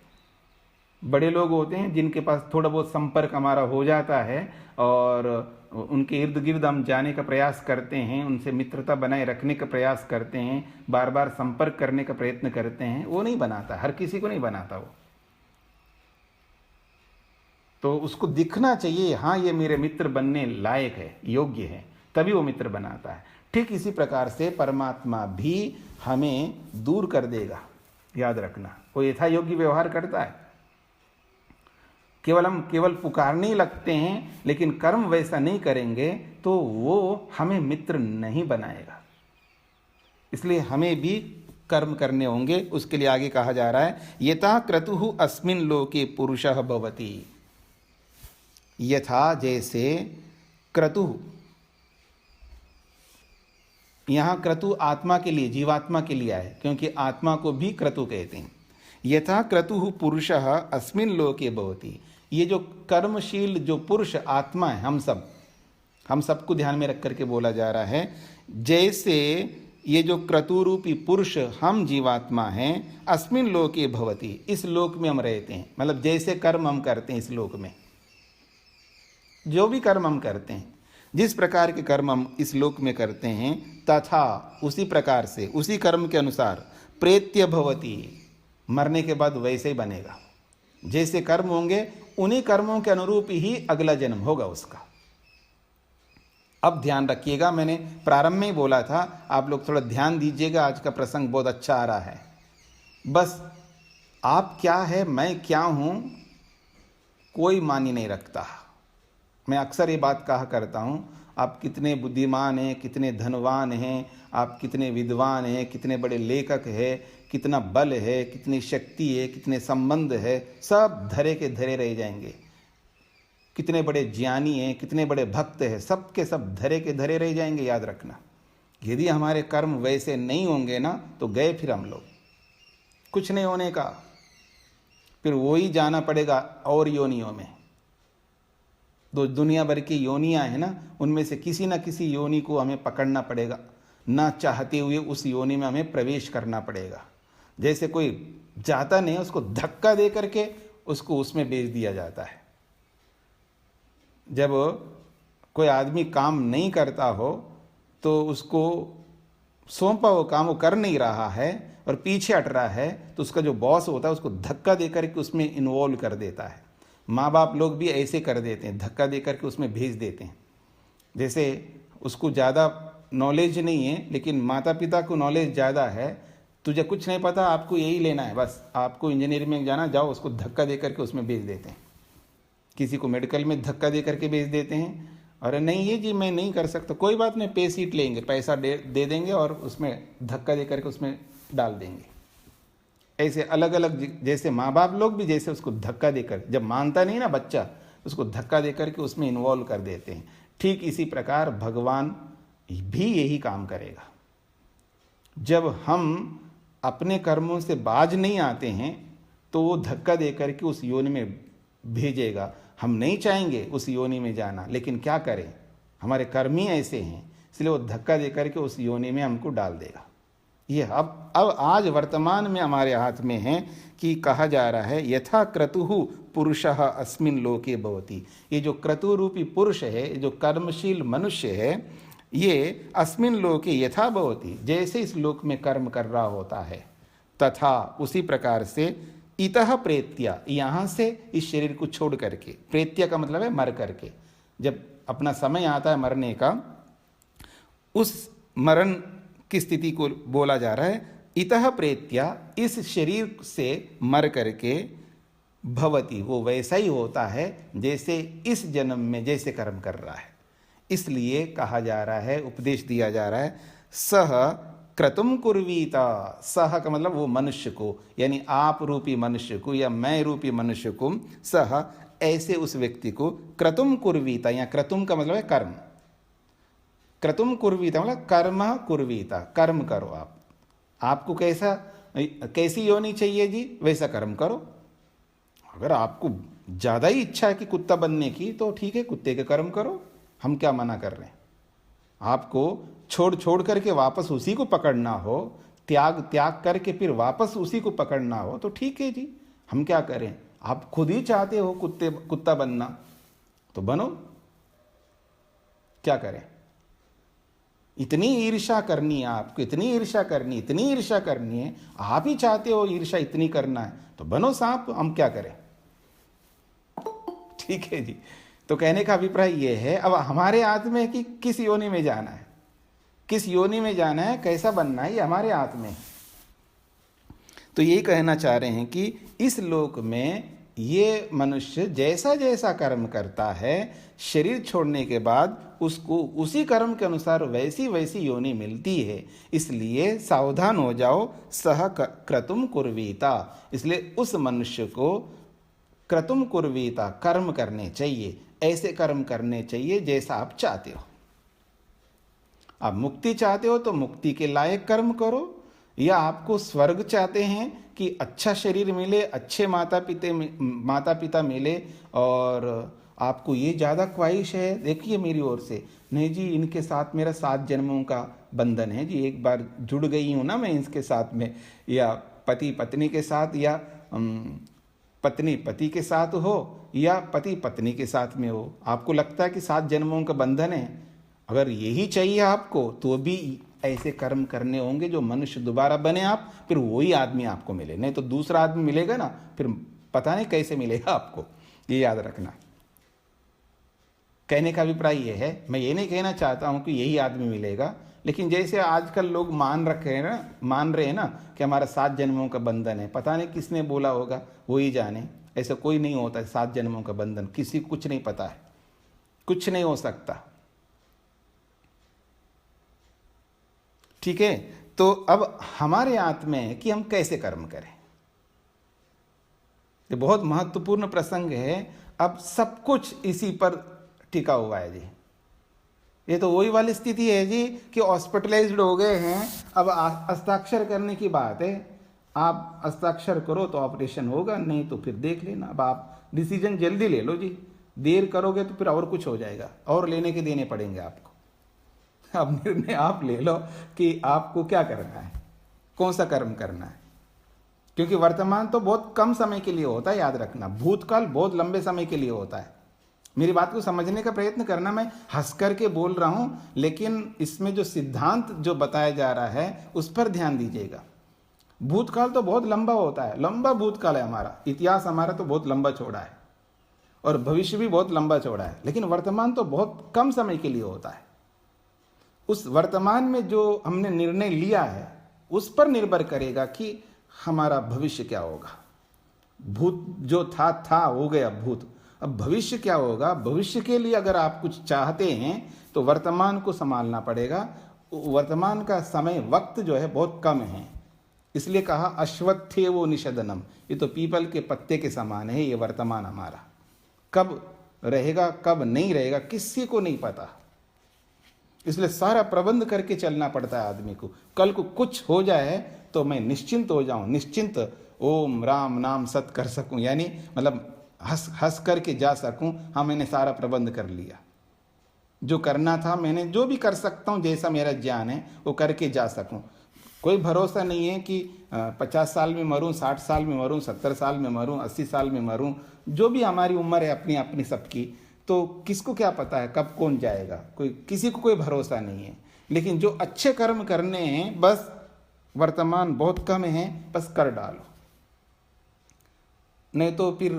Speaker 2: बड़े लोग होते हैं जिनके पास थोड़ा बहुत संपर्क हमारा हो जाता है और उनके इर्द गिर्द हम जाने का प्रयास करते हैं, उनसे मित्रता बनाए रखने का प्रयास करते हैं, बार बार संपर्क करने का प्रयत्न करते हैं। वो नहीं बनाता, हर किसी को नहीं बनाता वो। तो उसको दिखना चाहिए, हाँ ये मेरे मित्र बनने लायक है, योग्य है, तभी वो मित्र बनाता है। ठीक इसी प्रकार से परमात्मा भी हमें दूर कर देगा, याद रखना। वो यथा योग्य व्यवहार करता है। हम केवल पुकारने ही लगते हैं, लेकिन कर्म वैसा नहीं करेंगे तो वो हमें मित्र नहीं बनाएगा। इसलिए हमें भी कर्म करने होंगे। उसके लिए आगे कहा जा रहा है, यथा क्रतुः अस्मिन् लोके पुरुषः भवति। यथा जैसे क्रतुः, यहाँ क्रतु आत्मा के लिए, जीवात्मा के लिए है, क्योंकि आत्मा को भी क्रतु कहते हैं। यथा क्रतुः पुरुषः अस्मिन् लोके भवति। ये जो कर्मशील जो पुरुष आत्मा है, हम सबको ध्यान में रख करके बोला जा रहा है। जैसे ये जो क्रतु रूपी पुरुष हम जीवात्मा हैं, अस्मिन् लोके भवति, इस लोक में हम रहते हैं। मतलब जैसे कर्म हम करते हैं इस लोक में, जो भी कर्म हम करते हैं, जिस प्रकार के कर्म हम इस लोक में करते हैं, तथा उसी प्रकार से, उसी कर्म के अनुसार प्रेत्य भवति, मरने के बाद वैसे ही बनेगा। जैसे कर्म होंगे उन्हीं कर्मों के अनुरूप ही अगला जन्म होगा उसका। अब ध्यान रखिएगा, मैंने प्रारंभ में ही बोला था, आप लोग थोड़ा ध्यान दीजिएगा, आज का प्रसंग बहुत अच्छा आ रहा है। बस आप क्या है, मैं क्या हूं, कोई मानी नहीं रखता। मैं अक्सर ये बात कहा करता हूं, आप कितने बुद्धिमान हैं, कितने धनवान हैं, आप कितने विद्वान हैं, कितने बड़े लेखक हैं, कितना बल है, कितनी शक्ति है, कितने संबंध है, सब धरे के धरे रह जाएंगे। कितने बड़े ज्ञानी हैं, कितने बड़े भक्त हैं, सब के सब धरे के धरे रह जाएंगे। याद रखना, यदि हमारे कर्म वैसे नहीं होंगे ना तो गए फिर हम लोग, कुछ नहीं होने का। फिर वो ही जाना पड़ेगा और योनियों में। दो दुनिया भर की योनियां हैं ना, उनमें से किसी न किसी योनि को हमें पकड़ना पड़ेगा, ना चाहते हुए उस योनि में हमें प्रवेश करना पड़ेगा। जैसे कोई जाता नहीं, उसको धक्का दे करके उसको उसमें भेज दिया जाता है। जब कोई आदमी काम नहीं करता हो तो उसको सौंपा वो काम वो कर नहीं रहा है और पीछे हट रहा है, तो उसका जो बॉस होता है उसको धक्का दे करके उसमें इन्वॉल्व कर देता है। माँ बाप लोग भी ऐसे कर देते हैं, धक्का दे करके उसमें भेज देते हैं। जैसे उसको ज़्यादा नॉलेज नहीं है, लेकिन माता पिता को नॉलेज ज़्यादा है, तुझे कुछ नहीं पता, आपको यही लेना है, बस आपको इंजीनियरिंग में जाना, जाओ, उसको धक्का दे करके उसमें भेज देते हैं। किसी को मेडिकल में धक्का दे करके भेज देते हैं, अरे नहीं ये जी मैं नहीं कर सकता, कोई बात नहीं, पे सीट लेंगे, पैसा दे देंगे और उसमें धक्का दे करके उसमें डाल देंगे। ऐसे अलग अलग, जैसे माँ बाप लोग भी जैसे उसको धक्का देकर, जब मानता नहीं ना बच्चा, उसको धक्का दे करके उसमें इन्वॉल्व कर देते हैं। ठीक इसी प्रकार भगवान भी यही काम करेगा। जब हम अपने कर्मों से बाज नहीं आते हैं तो वो धक्का दे करके उस योनि में भेजेगा। हम नहीं चाहेंगे उस योनि में जाना, लेकिन क्या करें, हमारे कर्म ही ऐसे हैं, इसलिए वो धक्का दे करके उस योनि में हमको डाल देगा। ये अब आज वर्तमान में हमारे हाथ में है कि कहा जा रहा है यथा क्रतुः पुरुषः अस्मिन् लोके भवति। ये जो क्रतु रूपी पुरुष है, जो कर्मशील मनुष्य है, ये अस्मिन् लोके यथा भवति, जैसे इस लोक में कर्म कर रहा होता है, तथा उसी प्रकार से इतः प्रेत्या, यहाँ से इस शरीर को छोड़ करके, प्रेत्या का मतलब है मर करके, जब अपना समय आता है मरने का, उस मरण की स्थिति को बोला जा रहा है। इतः प्रेत्या, इस शरीर से मर करके, भवति, वो वैसा ही होता है जैसे इस जन्म में जैसे कर्म कर रहा है। इसलिए कहा जा रहा है, उपदेश दिया जा रहा है, सह क्रतुम कुर्वीता। सह का मतलब वो मनुष्य को, यानी आप रूपी मनुष्य को या मैं रूपी मनुष्य को, सह ऐसे उस व्यक्ति को क्रतुम कुर्वीता, या क्रतुम का मतलब है कर्म, क्रतुम कुर्वीता मतलब कर्म कुर्वीता, कर्म करो आप। आपको कैसी योनि चाहिए जी, वैसा कर्म करो। अगर आपको ज़्यादा ही इच्छा है कि कुत्ता बनने की, तो ठीक है, कुत्ते के कर्म करो, हम क्या मना कर रहे हैं। आपको छोड़ करके वापस उसी को पकड़ना हो, त्याग करके फिर वापस उसी को पकड़ना हो, तो ठीक है जी, हम क्या करें। आप खुद ही चाहते हो कुत्ता बनना, तो बनो, क्या करें। इतनी ईर्ष्या करनी है आपको, इतनी ईर्ष्या करनी है, आप ही चाहते हो ईर्ष्या इतनी करना है, तो बनो सांप, हम क्या करें। ठीक है जी। तो कहने का अभिप्राय यह है, अब हमारे हाथ में है कि किस योनि में जाना है, किस योनि में जाना है, कैसा बनना है, ये हमारे हाथ में। तो यही कहना चाह रहे हैं कि इस लोक में ये मनुष्य जैसा जैसा कर्म करता है, शरीर छोड़ने के बाद उसको उसी कर्म के अनुसार वैसी वैसी योनि मिलती है। इसलिए सावधान हो जाओ, सह क्रतुम कुर्वीता। इसलिए उस मनुष्य को क्रतुम कुर्वीता, कर्म करने चाहिए, ऐसे कर्म करने चाहिए जैसा आप चाहते हो। आप मुक्ति चाहते हो तो मुक्ति के लायक कर्म करो, या आपको स्वर्ग चाहते हैं कि अच्छा शरीर मिले, अच्छे माता पिता मिले, और आपको ये ज़्यादा ख्वाहिश है, देखिए मेरी ओर से, नहीं जी इनके साथ मेरा 7 जन्मों का बंधन है जी, एक बार जुड़ गई हूँ ना मैं इसके साथ में, या पति पत्नी के साथ, या पत्नी पति के साथ हो, या पति पत्नी के साथ में हो। आपको लगता है कि 7 जन्मों का बंधन है, अगर यही चाहिए आपको, तो भी ऐसे कर्म करने होंगे जो मनुष्य दोबारा बने आप, फिर वही आदमी आपको मिले, नहीं तो दूसरा आदमी मिलेगा ना, फिर पता नहीं कैसे मिलेगा आपको, ये याद रखना। कहने का अभिप्राय ये है, मैं ये नहीं कहना चाहता हूँ कि यही आदमी मिलेगा, लेकिन जैसे आजकल लोग मान रहे हैं ना कि हमारा 7 जन्मों का बंधन है, पता नहीं किसने बोला होगा, वही जाने। ऐसा कोई नहीं होता है 7 जन्मों का बंधन, किसी को कुछ नहीं पता है, कुछ नहीं हो सकता। ठीक है, तो अब हमारे हाथ में है कि हम कैसे कर्म करें। ये बहुत महत्वपूर्ण प्रसंग है। अब सब कुछ इसी पर टिका हुआ है जी। ये तो वही वाली स्थिति है जी कि हॉस्पिटलाइज्ड हो गए हैं, अब हस्ताक्षर करने की बात है, आप हस्ताक्षर करो तो ऑपरेशन होगा, नहीं तो फिर देख लेना। अब आप डिसीजन जल्दी ले लो जी, देर करोगे तो फिर और कुछ हो जाएगा, और लेने के देने पड़ेंगे आपको। अब निर्णय आप ले लो कि आपको क्या करना है, कौन सा कर्म करना है, क्योंकि वर्तमान तो बहुत कम समय के लिए होता है, याद रखना। भूतकाल बहुत लंबे समय के लिए होता है। मेरी बात को समझने का प्रयत्न करना, मैं हंस करके बोल रहा हूं, लेकिन इसमें जो सिद्धांत जो बताया जा रहा है उस पर ध्यान दीजिएगा। भूतकाल तो बहुत लंबा होता है, लंबा भूतकाल है हमारा, इतिहास हमारा तो बहुत लंबा चौड़ा है, और भविष्य भी बहुत लंबा चौड़ा है, लेकिन वर्तमान तो बहुत कम समय के लिए होता है। उस वर्तमान में जो हमने निर्णय लिया है उस पर निर्भर करेगा कि हमारा भविष्य क्या होगा। भूत जो था हो गया भूत, अब भविष्य क्या होगा। भविष्य के लिए अगर आप कुछ चाहते हैं तो वर्तमान को संभालना पड़ेगा। वर्तमान का समय वक्त जो है बहुत कम है, इसलिए कहा अश्वत्थे वो निषदनम, ये तो पीपल के पत्ते के समान है। ये वर्तमान हमारा कब रहेगा कब नहीं रहेगा किसी को नहीं पता, इसलिए सारा प्रबंध करके चलना पड़ता है आदमी को। कल को कुछ हो जाए तो मैं निश्चिंत हो जाऊं, निश्चिंत ओम राम नाम सत कर सकूं, यानी मतलब हंस करके जा सकूं, हाँ मैंने सारा प्रबंध कर लिया, जो करना था मैंने, जो भी कर सकता हूं जैसा मेरा ज्ञान है वो करके जा सकूं। कोई भरोसा नहीं है कि 50 साल में मरूं, 60 साल में मरूं, 70 साल में मरूं, 80 साल में मरूं। जो भी हमारी उम्र है अपनी अपनी सबकी, तो किसको क्या पता है कब कौन जाएगा, कोई किसी को कोई भरोसा नहीं है। लेकिन जो अच्छे कर्म करने हैं, बस वर्तमान बहुत कम है, बस कर डालो, नहीं तो फिर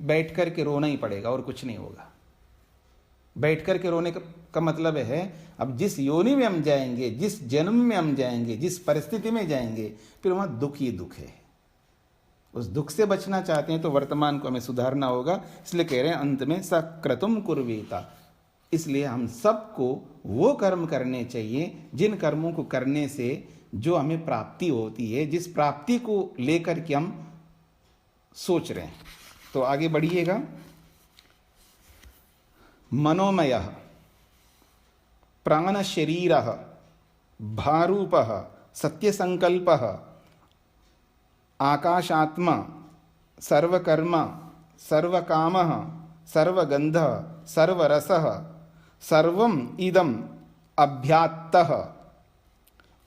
Speaker 2: बैठ कर के रोना ही पड़ेगा और कुछ नहीं होगा। बैठ कर के रोने का मतलब है, अब जिस योनि में हम जाएंगे, जिस जन्म में हम जाएंगे, जिस परिस्थिति में जाएंगे, फिर वहां दुख ही दुख है। उस दुख से बचना चाहते हैं तो वर्तमान को हमें सुधारना होगा। इसलिए कह रहे हैं अंत में सक्रतुम कुर्वीता। इसलिए हम सबको वो कर्म करने चाहिए जिन कर्मों को करने से जो हमें प्राप्ति होती है, जिस प्राप्ति को लेकर के हम सोच रहे हैं। तो आगे बढ़िएगा। मनोमय प्राण शरीर भारूप सत्यसंकल्प आकाशात्मा सर्वकर्म सर्वकाम सर्वगंध सर्वरस सर्वम इदम अभ्यात्तः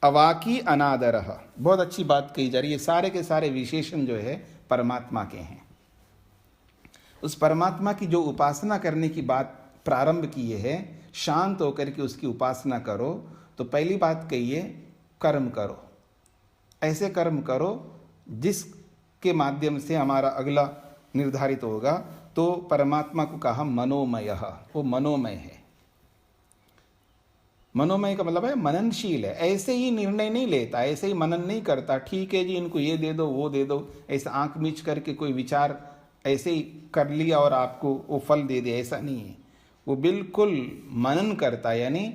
Speaker 2: अवाकी अनादर। बहुत अच्छी बात कही जा रही है। सारे के सारे विशेषण जो है परमात्मा के हैं। उस परमात्मा की जो उपासना करने की बात प्रारंभ की है, शांत होकर के उसकी उपासना करो, तो पहली बात कहिए कर्म करो। ऐसे कर्म करो जिसके माध्यम से हमारा अगला निर्धारित होगा। तो परमात्मा को कहा मनोमय, वो मनोमय है। मनोमय का मतलब है मननशील है। ऐसे ही निर्णय नहीं लेता, ऐसे ही मनन नहीं करता, ठीक है जी इनको ये दे दो वो दे दो, ऐसा आंख मीच करके कोई विचार ऐसे ही कर लिया और आपको वो फल दे दे, ऐसा नहीं है। वो बिल्कुल मनन करता है, यानी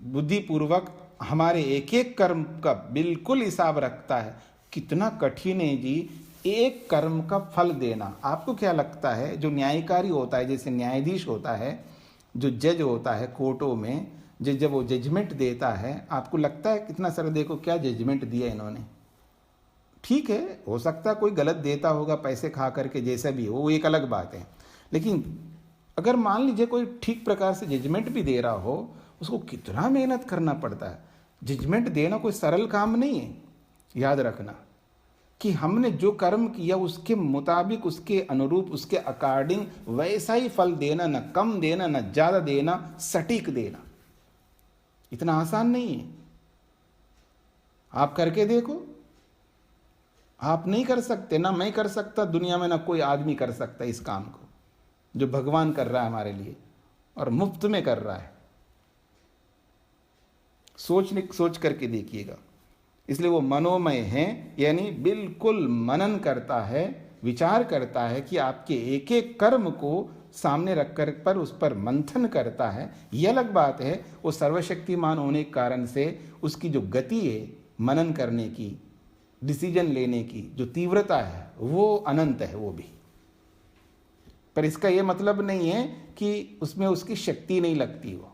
Speaker 2: बुद्धिपूर्वक हमारे एक एक कर्म का बिल्कुल हिसाब रखता है। कितना कठिन है जी एक कर्म का फल देना। आपको क्या लगता है जो न्यायकारी होता है, जैसे न्यायाधीश होता है, जो जज होता है कोर्टों में, जब वो जजमेंट देता है, आपको लगता है कितना सर देखो क्या जजमेंट दिया इन्होंने। ठीक है, हो सकता है कोई गलत देता होगा पैसे खा करके, जैसा भी हो, वो एक अलग बात है। लेकिन अगर मान लीजिए कोई ठीक प्रकार से जजमेंट भी दे रहा हो, उसको कितना मेहनत करना पड़ता है। जजमेंट देना कोई सरल काम नहीं है। याद रखना कि हमने जो कर्म किया उसके मुताबिक, उसके अनुरूप, उसके अकॉर्डिंग वैसा ही फल देना, न कम देना न ज़्यादा देना, सटीक देना। इतना आसान नहीं है। आप करके देखो, आप नहीं कर सकते, ना मैं कर सकता, दुनिया में ना कोई आदमी कर सकता इस काम को जो भगवान कर रहा है हमारे लिए, और मुफ्त में कर रहा है। सोच करके देखिएगा। इसलिए वो मनोमय है, यानी बिल्कुल मनन करता है, विचार करता है कि आपके एक एक कर्म को सामने रखकर पर उस पर मंथन करता है। यह अलग बात है, वो सर्वशक्तिमान होने के कारण से उसकी जो गति है मनन करने की, डिसीजन लेने की जो तीव्रता है, वो अनंत है वो भी। पर इसका ये मतलब नहीं है कि उसमें उसकी शक्ति नहीं लगती। वो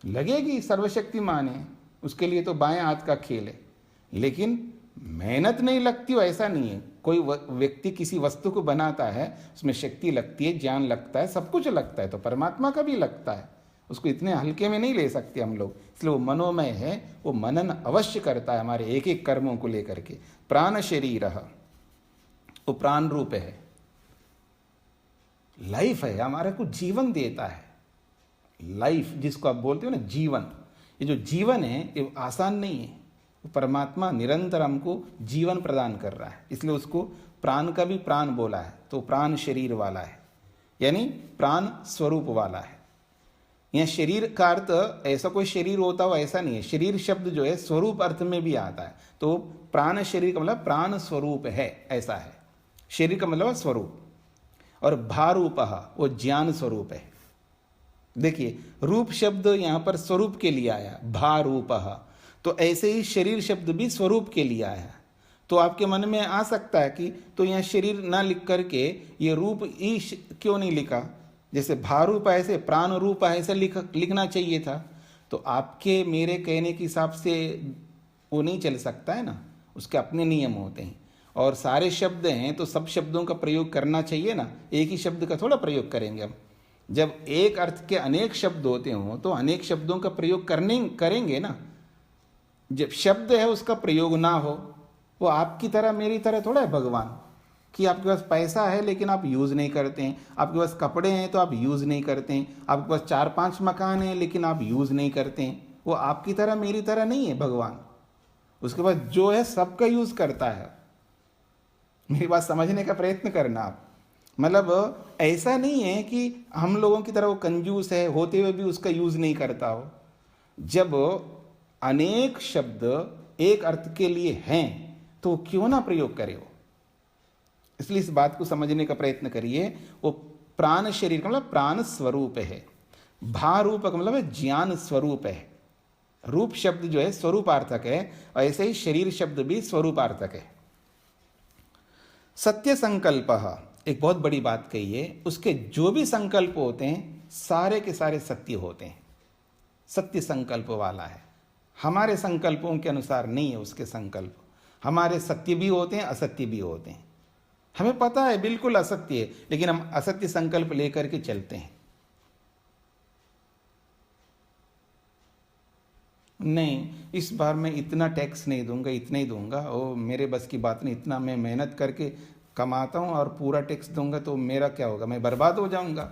Speaker 2: लगेगी, सर्वशक्तिमान है, उसके लिए तो बाएं हाथ का खेल है। लेकिन मेहनत नहीं लगती हो ऐसा नहीं है। कोई व्यक्ति किसी वस्तु को बनाता है, उसमें शक्ति लगती है, ज्ञान लगता है, सब कुछ लगता है। तो परमात्मा का भी लगता है, उसको इतने हल्के में नहीं ले सकते हम लोग। इसलिए वो मनोमय है, वो मनन अवश्य करता है हमारे एक एक कर्मों को लेकर के। प्राण शरीर, वो प्राण रूप है, लाइफ है, हमारे को जीवन देता है। लाइफ जिसको आप बोलते हो ना, जीवन, ये जो जीवन है ये आसान नहीं है। परमात्मा निरंतर हमको जीवन प्रदान कर रहा है, इसलिए उसको प्राण का भी प्राण बोला है। तो प्राण शरीर वाला है, यानी प्राण स्वरूप वाला है। यह शरीर का अर्थ ऐसा कोई शरीर होता हो ऐसा नहीं है। शरीर शब्द जो है स्वरूप अर्थ में भी आता है। तो प्राण शरीर का मतलब प्राण स्वरूप है, ऐसा है। शरीर का मतलब स्वरूप। और भारूप, वो ज्ञान स्वरूप है। देखिए रूप शब्द यहाँ पर स्वरूप के लिए आया, भारूप। तो ऐसे ही शरीर शब्द भी स्वरूप के लिए आया। तो आपके मन में आ सकता है कि तो यहाँ शरीर ना लिख करके ये रूप ही क्यों नहीं लिखा, जैसे भारूप ऐसे प्राण रूप ऐसे लिखना चाहिए था। तो आपके मेरे कहने के हिसाब से वो नहीं चल सकता है ना, उसके अपने नियम होते हैं। और सारे शब्द हैं तो सब शब्दों का प्रयोग करना चाहिए ना, एक ही शब्द का थोड़ा प्रयोग करेंगे हम। जब एक अर्थ के अनेक शब्द होते हों तो अनेक शब्दों का प्रयोग करेंगे ना। जब शब्द है उसका प्रयोग ना हो, वो आपकी तरह मेरी तरह थोड़ा है भगवान कि आपके पास पैसा है लेकिन आप यूज़ नहीं करते हैं, आपके पास कपड़े हैं तो आप यूज़ नहीं करते हैं, आपके पास 4-5 मकान हैं लेकिन आप यूज़ नहीं करते हैं। वो आपकी तरह मेरी तरह नहीं है भगवान। उसके पास जो है सबका यूज़ करता है। मेरी बात समझने का प्रयत्न करना आप। मतलब ऐसा नहीं है कि हम लोगों की तरह वो कंजूस है होते हुए भी उसका यूज़ नहीं करता हो। जब अनेक शब्द एक अर्थ के लिए हैं तो क्यों ना प्रयोग करे वो। इसलिए इस बात को समझने का प्रयत्न करिए। वो प्राण शरीर का मतलब प्राण स्वरूप है, भा रूप का मतलब है ज्ञान स्वरूप है। रूप शब्द जो है स्वरूपार्थक है, और ऐसे ही शरीर शब्द भी स्वरूपार्थक है। सत्य संकल्प, एक बहुत बड़ी बात कही है, उसके जो भी संकल्प होते हैं सारे के सारे सत्य होते हैं। सत्य संकल्प वाला है, हमारे संकल्पों के अनुसार नहीं है उसके संकल्प। हमारे सत्य भी होते हैं, असत्य भी होते हैं। हमें पता है बिल्कुल असत्य है, लेकिन हम असत्य संकल्प लेकर के चलते हैं। नहीं, इस बार मैं इतना टैक्स नहीं दूंगा, इतना ही दूंगा, ओ मेरे बस की बात नहीं, इतना मैं मेहनत करके कमाता हूं और पूरा टैक्स दूंगा तो मेरा क्या होगा, मैं बर्बाद हो जाऊंगा।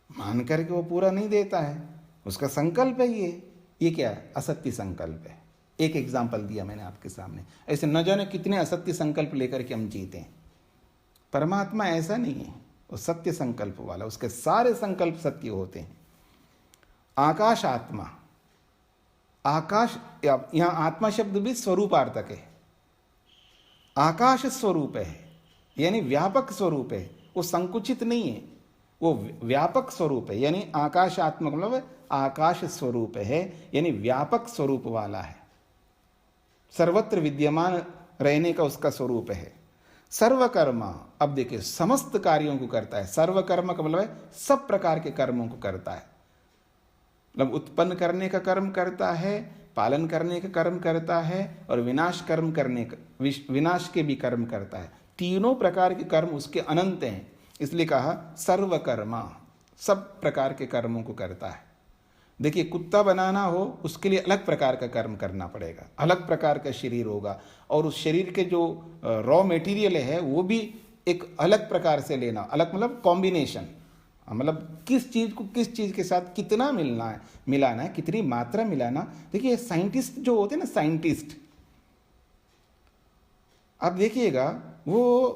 Speaker 2: मान करके वो पूरा नहीं देता है, उसका संकल्प है ये क्या है? असत्य संकल्प है। एक एग्जाम्पल दिया मैंने आपके सामने। ऐसे न जाने कितने असत्य संकल्प लेकर के हम जीते हैं। परमात्मा ऐसा नहीं है, वो सत्य संकल्प वाला, उसके सारे संकल्प सत्य होते हैं। आकाश आत्मा, आकाश, यहां आत्मा शब्द भी स्वरूपार्थक है। आकाश स्वरूप है यानी व्यापक स्वरूप है, वो संकुचित नहीं है, वो व्यापक स्वरूप है। यानी आकाशात्मक मतलब आकाश स्वरूप है यानी व्यापक स्वरूप वाला है, सर्वत्र विद्यमान रहने का उसका स्वरूप है। सर्वकर्मा, अब देखिए समस्त कार्यों को करता है। सर्वकर्म का मतलब है सब प्रकार के कर्मों को करता है। मतलब उत्पन्न करने का कर्म करता है, पालन करने का कर्म करता है, और विनाश कर्म करने का, विनाश के भी कर्म करता है। तीनों प्रकार के कर्म उसके अनंत हैं, इसलिए कहा सर्वकर्मा, सब प्रकार के कर्मों को करता है। देखिए कुत्ता बनाना हो उसके लिए अलग प्रकार का कर्म करना पड़ेगा, अलग प्रकार का शरीर होगा, और उस शरीर के जो रॉ मटेरियल है वो भी एक अलग प्रकार से लेना, अलग मतलब कॉम्बिनेशन, मतलब किस चीज को किस चीज के साथ कितना मिलाना है, कितनी मात्रा मिलाना। देखिए साइंटिस्ट जो होते हैं ना, साइंटिस्ट, आप देखिएगा वो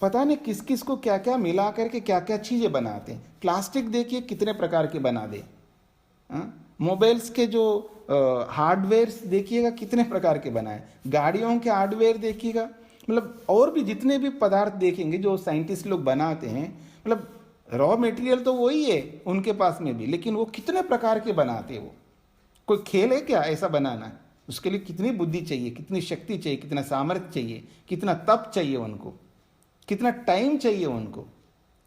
Speaker 2: पता नहीं किस किस को क्या क्या मिला करके क्या क्या चीजें बनाते हैं। प्लास्टिक देखिए कितने प्रकार के बना दे, मोबाइल्स के जो हार्डवेयर देखिएगा कितने प्रकार के बनाए, गाड़ियों के हार्डवेयर देखिएगा, मतलब और भी जितने भी पदार्थ देखेंगे जो साइंटिस्ट लोग बनाते हैं, मतलब रॉ मटेरियल तो वही है उनके पास में भी, लेकिन वो कितने प्रकार के बनाते हैं। वो कोई खेल है क्या ऐसा बनाना? उसके लिए कितनी बुद्धि चाहिए, कितनी शक्ति चाहिए, कितना सामर्थ्य चाहिए, कितना तप चाहिए उनको, कितना टाइम चाहिए उनको।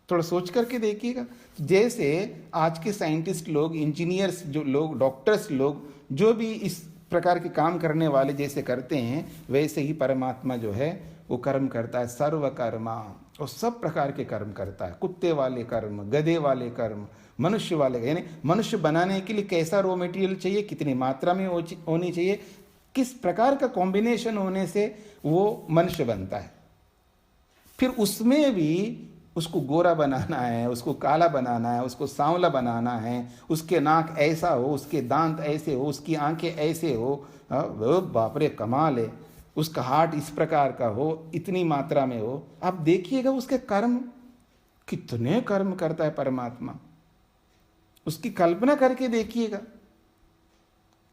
Speaker 2: थोड़ा सोच करके देखिएगा। जैसे आज के साइंटिस्ट लोग, इंजीनियर्स जो लोग, डॉक्टर्स लोग, जो भी इस प्रकार के काम करने वाले जैसे करते हैं, वैसे ही परमात्मा जो है वो कर्म करता है। सर्वकर्मा, और सब प्रकार के कर्म करता है। कुत्ते वाले कर्म, गधे वाले कर्म, मनुष्य वाले, यानी मनुष्य बनाने के लिए कैसा रॉ मटेरियल चाहिए, कितनी मात्रा में होनी चाहिए, किस प्रकार का कॉम्बिनेशन होने से वो मनुष्य बनता है। फिर उसमें भी उसको गोरा बनाना है, उसको काला बनाना है, उसको सांवला बनाना है, उसके नाक ऐसा हो, उसके दांत ऐसे हो, उसकी आंखें ऐसे हो, बाप रे कमाल है। उसका हार्ट इस प्रकार का हो, इतनी मात्रा में हो। आप देखिएगा उसके कर्म, कितने कर्म करता है परमात्मा। उसकी कल्पना करके देखिएगा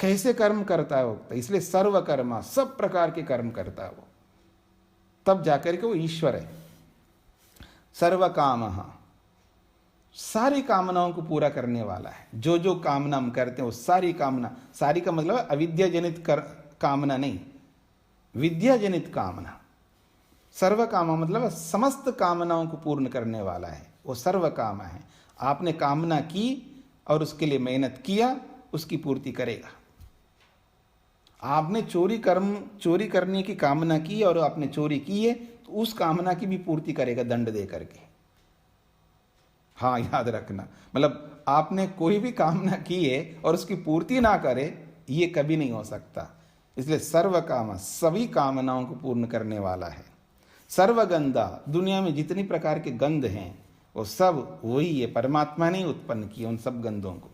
Speaker 2: कैसे कर्म करता है वो। इसलिए सर्वकर्मा, सब प्रकार के कर्म करता है वो, तब जाकर के वो ईश्वर है। सर्व काम, सारी कामनाओं को पूरा करने वाला है। जो जो कामना हम करते हैं वो सारी कामना, सारी का मतलब अविद्या जनित कामना नहीं, विद्या जनित कामना। सर्व काम मतलब समस्त कामनाओं को पूर्ण करने वाला है, वो सर्व काम है। आपने कामना की और उसके लिए मेहनत किया, उसकी पूर्ति करेगा। आपने चोरी करने की कामना की और आपने चोरी की है, तो उस कामना की भी पूर्ति करेगा दंड दे करके। हाँ याद रखना, मतलब आपने कोई भी कामना की है और उसकी पूर्ति ना करे, ये कभी नहीं हो सकता। इसलिए सर्व काम, सभी कामनाओं को पूर्ण करने वाला है। सर्वगंधा, दुनिया में जितनी प्रकार के गंध हैं वो सब वही है, परमात्मा ने उत्पन्न किए उन सब गंधों को।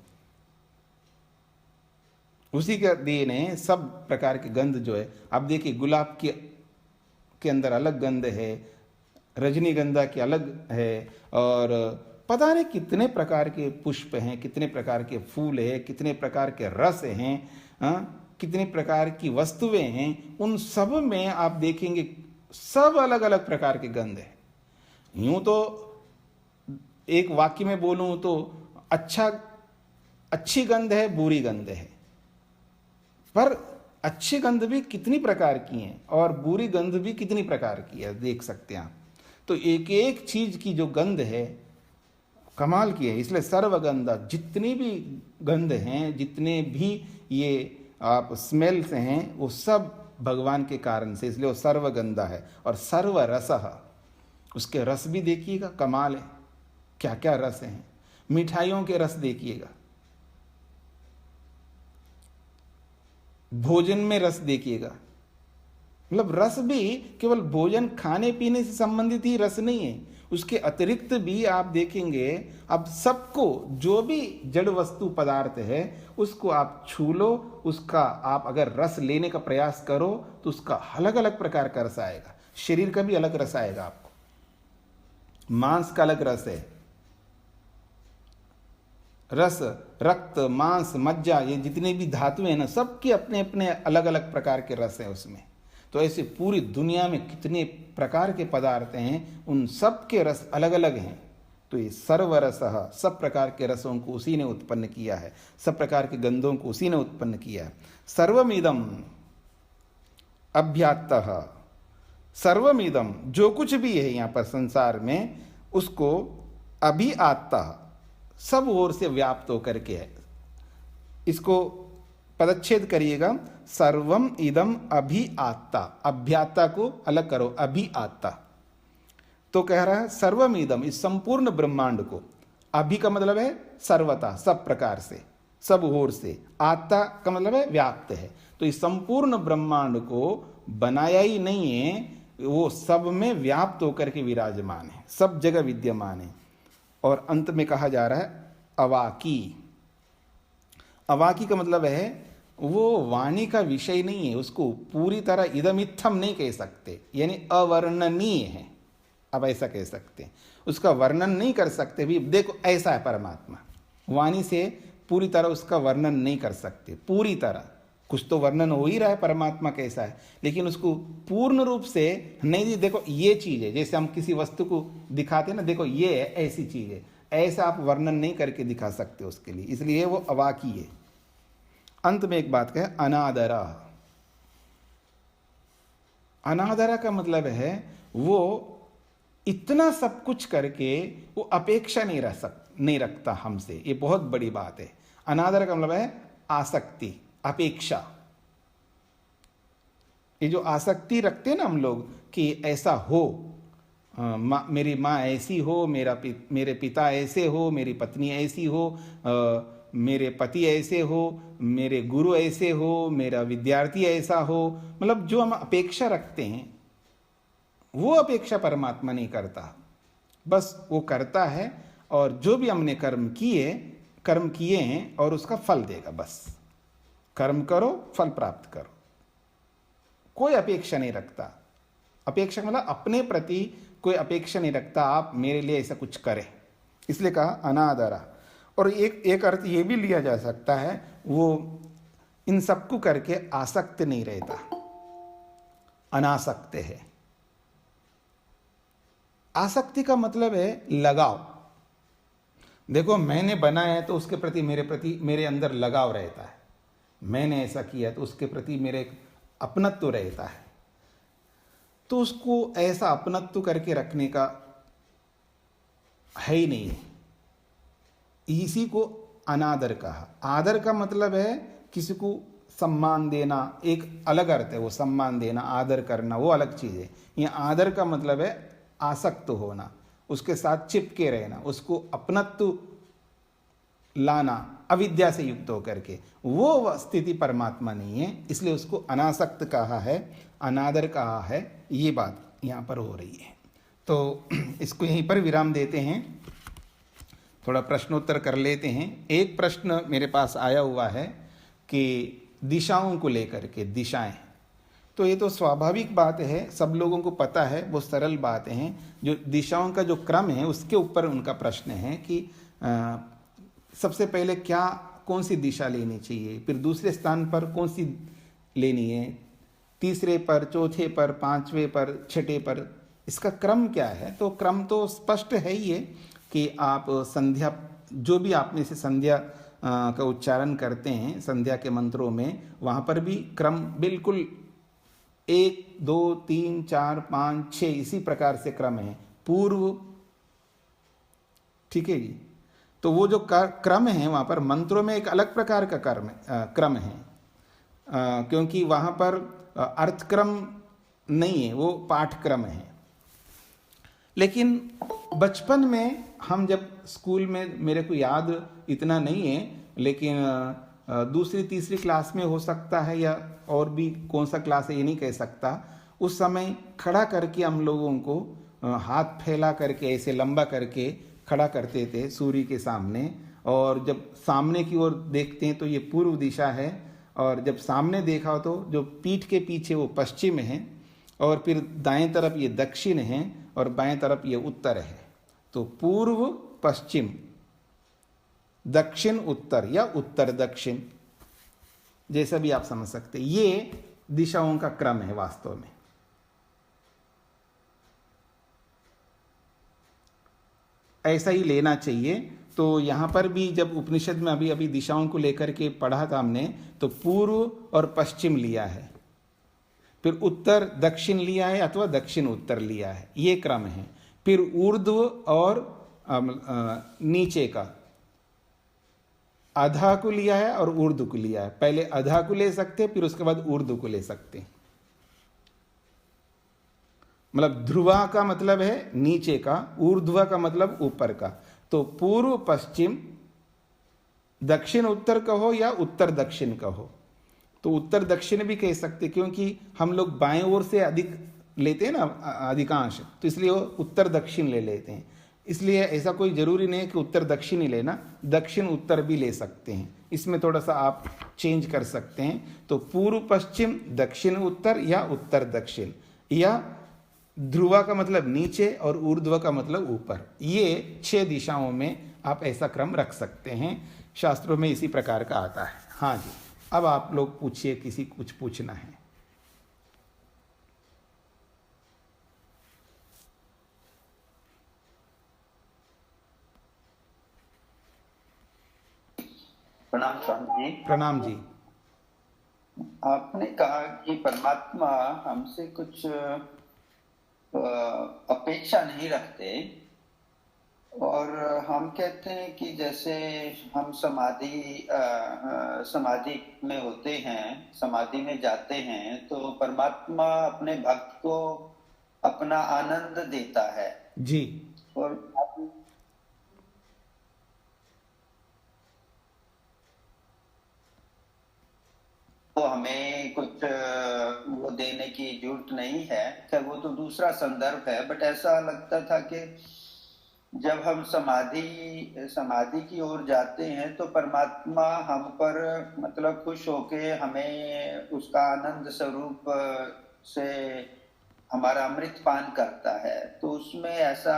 Speaker 2: उसी का देन है सब प्रकार के गंध जो है। अब देखिए गुलाब के अंदर अलग गंध है, रजनीगंधा के अलग है, और पता नहीं कितने प्रकार के पुष्प हैं, कितने प्रकार के फूल हैं, कितने प्रकार के रस हैं, कितने प्रकार की वस्तुएं हैं। उन सब में आप देखेंगे सब अलग अलग प्रकार के गंध है। यूं तो एक वाक्य में बोलूं तो अच्छी गंध है, बुरी गंध है, पर अच्छी गंध भी कितनी प्रकार की हैं और बुरी गंध भी कितनी प्रकार की है, देख सकते हैं आप। तो एक एक चीज की जो गंध है कमाल की है। इसलिए सर्वगंधा, जितनी भी गंध हैं, जितने भी ये आप स्मेल्स हैं, वो सब भगवान के कारण से, इसलिए वो सर्वगंधा है। और सर्वरसः, उसके रस भी देखिएगा कमाल है, क्या क्या रस हैं। मिठाइयों के रस देखिएगा, भोजन में रस देखिएगा। मतलब रस भी केवल भोजन खाने पीने से संबंधित ही रस नहीं है, उसके अतिरिक्त भी आप देखेंगे। अब सबको, जो भी जड़ वस्तु पदार्थ है उसको आप छू लो, उसका आप अगर रस लेने का प्रयास करो तो उसका अलग अलग प्रकार का रस आएगा। शरीर का भी अलग रस आएगा आपको, मांस का अलग रस है, रस, रक्त, मांस, मज्जा, ये जितने भी धातुएं हैं ना, सबके अपने अपने अलग अलग प्रकार के रस हैं उसमें। तो ऐसे पूरी दुनिया में कितने प्रकार के पदार्थ हैं, उन सब के रस अलग अलग हैं। तो ये सर्वरसः, सब प्रकार के रसों को उसी ने उत्पन्न किया है, सब प्रकार के गंधों को उसी ने उत्पन्न किया है। सर्वमिदम अभ्यात्तः, सर्वमिदम, जो कुछ भी है यहाँ पर संसार में, उसको अभिआत्तः, सब ओर से व्याप्त होकर के है। इसको पदच्छेद करिएगा, सर्वम इदम अभिआत्ता, अभ्यात्ता को अलग करो, अभिआत्ता। तो कह रहा है सर्वम इदम, इस संपूर्ण ब्रह्मांड को, अभि का मतलब है सर्वता, सब प्रकार से, सब ओर से, आत्ता का मतलब है व्याप्त है। तो इस संपूर्ण ब्रह्मांड को बनाया ही नहीं है, वो सब में व्याप्त होकर के विराजमान है, सब जगह विद्यमान है। और अंत में कहा जा रहा है अवाकी। अवाकी का मतलब है वो वाणी का विषय नहीं है, उसको पूरी तरह इदमित्थम नहीं कह सकते, यानी अवर्णनीय है, अब ऐसा कह सकते हैं। उसका वर्णन नहीं कर सकते भी, देखो ऐसा है परमात्मा, वाणी से पूरी तरह उसका वर्णन नहीं कर सकते। पूरी तरह कुछ तो वर्णन हो ही रहा है परमात्मा कैसा है, लेकिन उसको पूर्ण रूप से नहीं। देखो ये चीज है, जैसे हम किसी वस्तु को दिखाते हैं ना, देखो ये है, ऐसी चीज है, ऐसा आप वर्णन नहीं करके दिखा सकते उसके लिए, इसलिए वो अवाकी है। अंत में एक बात कहे, अनादरा। अनादरा का मतलब है वो इतना सब कुछ करके वो अपेक्षा नहीं रखता हमसे, ये बहुत बड़ी बात है। अनादर का मतलब है आसक्ति, अपेक्षा। ये जो आसक्ति रखते हैं ना हम लोग कि ऐसा हो, मेरी माँ ऐसी हो, मेरे पिता ऐसे हो, मेरी पत्नी ऐसी हो, मेरे पति ऐसे हो, मेरे गुरु ऐसे हो, मेरा विद्यार्थी ऐसा हो, मतलब जो हम अपेक्षा रखते हैं वो अपेक्षा परमात्मा नहीं करता, बस वो करता है। और जो भी हमने कर्म किए हैं और उसका फल देगा, बस कर्म करो फल प्राप्त करो, कोई अपेक्षा नहीं रखता। अपेक्षा मतलब अपने प्रति कोई अपेक्षा नहीं रखता, आप मेरे लिए ऐसा कुछ करें, इसलिए कहा अनादरा। और एक अर्थ ये भी लिया जा सकता है, वो इन सबको करके आसक्त नहीं रहता, अनासक्त है। आसक्ति का मतलब है लगाव। देखो मैंने बनाया है तो उसके प्रति मेरे अंदर लगाव रहता है, मैंने ऐसा किया तो उसके प्रति मेरे अपनत्व रहता है। तो उसको ऐसा अपनत्व करके रखने का है ही नहीं है, इसी को अनादर कहा। आदर का मतलब है किसी को सम्मान देना, एक अलग अर्थ है वो, सम्मान देना, आदर करना वो अलग चीज है। यहाँ आदर का मतलब है आसक्त होना, उसके साथ चिपके रहना, उसको अपनत्व लाना अविद्या से युक्त होकर के, वो स्थिति परमात्मा नहीं है, इसलिए उसको अनासक्त कहा है, अनादर कहा है। ये बात यहाँ पर हो रही है। तो इसको यहीं पर विराम देते हैं, थोड़ा प्रश्नोत्तर कर लेते हैं। एक प्रश्न मेरे पास आया हुआ है कि दिशाओं को लेकर के, दिशाएं, तो ये तो स्वाभाविक बात है, सब लोगों को पता है, वो सरल बातें हैं। जो दिशाओं का जो क्रम है उसके ऊपर उनका प्रश्न है कि सबसे पहले कौन सी दिशा लेनी चाहिए, फिर दूसरे स्थान पर कौन सी लेनी है, तीसरे पर, चौथे पर, पांचवें पर, छठे पर, इसका क्रम क्या है। तो क्रम तो स्पष्ट है ही है कि आप संध्या, जो भी आप में से संध्या का उच्चारण करते हैं संध्या के मंत्रों में, वहाँ पर भी क्रम बिल्कुल 1 2 3 4 5 6 इसी प्रकार से क्रम है, पूर्व, ठीक है जी। तो वो जो क्रम है वहाँ पर मंत्रों में एक अलग प्रकार का क्रम है, क्योंकि वहाँ पर अर्थक्रम नहीं है, वो पाठक्रम है। लेकिन बचपन में हम जब स्कूल में, मेरे को याद इतना नहीं है, लेकिन दूसरी तीसरी क्लास में हो सकता है, या और भी कौन सा क्लास है ये नहीं कह सकता, उस समय खड़ा करके हम लोगों को हाथ फैला करके ऐसे लंबा करके खड़ा करते थे सूर्य के सामने, और जब सामने की ओर देखते हैं तो ये पूर्व दिशा है, और जब सामने देखा तो जो पीठ के पीछे वो पश्चिम है, और फिर दाएं तरफ ये दक्षिण है, और बाएं तरफ ये उत्तर है। तो पूर्व पश्चिम, दक्षिण उत्तर, या उत्तर दक्षिण, जैसा भी आप समझ सकते, ये दिशाओं का क्रम है वास्तव में। ऐसा ही लेना चाहिए। तो यहाँ पर भी जब उपनिषद में अभी अभी दिशाओं को लेकर के पढ़ा था हमने, तो पूर्व और पश्चिम लिया है, फिर उत्तर दक्षिण लिया है, अथवा दक्षिण उत्तर लिया है, ये क्रम है। फिर ऊर्ध्व और नीचे का, अधा को लिया है और ऊर्ध्व को लिया है। पहले अधा को ले सकते हैं, फिर उसके बाद ऊर्ध्व को ले सकते हैं। मतलब ध्रुवा का मतलब है नीचे का, ऊर्ध्व का मतलब ऊपर का। तो पूर्व पश्चिम, दक्षिण उत्तर कहो या उत्तर दक्षिण कहो, तो उत्तर दक्षिण भी कह सकते, क्योंकि हम लोग बाएं ओर से अधिक लेते हैं ना अधिकांश, तो इसलिए वो उत्तर दक्षिण ले लेते हैं। इसलिए ऐसा कोई जरूरी नहीं है कि उत्तर दक्षिण ही लेना, दक्षिण उत्तर भी ले सकते हैं, इसमें थोड़ा सा आप चेंज कर सकते हैं। तो पूर्व पश्चिम, दक्षिण उत्तर, या उत्तर दक्षिण, या ध्रुवा का मतलब नीचे और ऊर्ध्व का मतलब ऊपर, ये 6 दिशाओं में आप ऐसा क्रम रख सकते हैं। शास्त्रों में इसी प्रकार का आता है। हाँ जी, अब आप लोग पूछिए, किसी कुछ पूछना है।
Speaker 3: प्रणाम स्वामी जी।
Speaker 2: प्रणाम जी।
Speaker 3: आपने कहा कि परमात्मा हमसे कुछ अपेक्षा नहीं रखते, और हम कहते हैं कि जैसे हम समाधि में होते हैं, समाधि में जाते हैं, तो परमात्मा अपने भक्त को अपना आनंद देता है
Speaker 2: जी।
Speaker 3: और तो हमें कुछ वो देने की जरूरत नहीं है। खैर वो तो दूसरा संदर्भ है, बट ऐसा लगता था कि जब हम समाधि की ओर जाते हैं तो परमात्मा हम पर मतलब खुश होके हमें उसका आनंद स्वरूप से हमारा अमृत पान करता है। तो उसमें ऐसा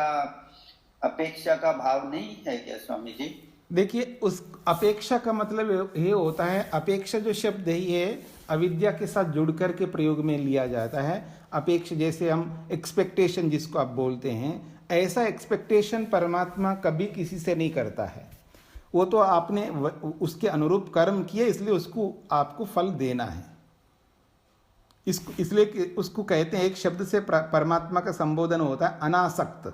Speaker 3: अपेक्षा का भाव नहीं है क्या स्वामी जी?
Speaker 2: देखिए, उस अपेक्षा का मतलब ये होता है, अपेक्षा जो शब्द है ये अविद्या के साथ जुड़ करके प्रयोग में लिया जाता है। अपेक्षा जैसे हम एक्सपेक्टेशन जिसको आप बोलते हैं, ऐसा एक्सपेक्टेशन परमात्मा कभी किसी से नहीं करता है। वो तो आपने उसके अनुरूप कर्म किए, इसलिए उसको आपको फल देना है। इसलिए उसको कहते हैं, एक शब्द से परमात्मा का संबोधन होता है अनासक्त।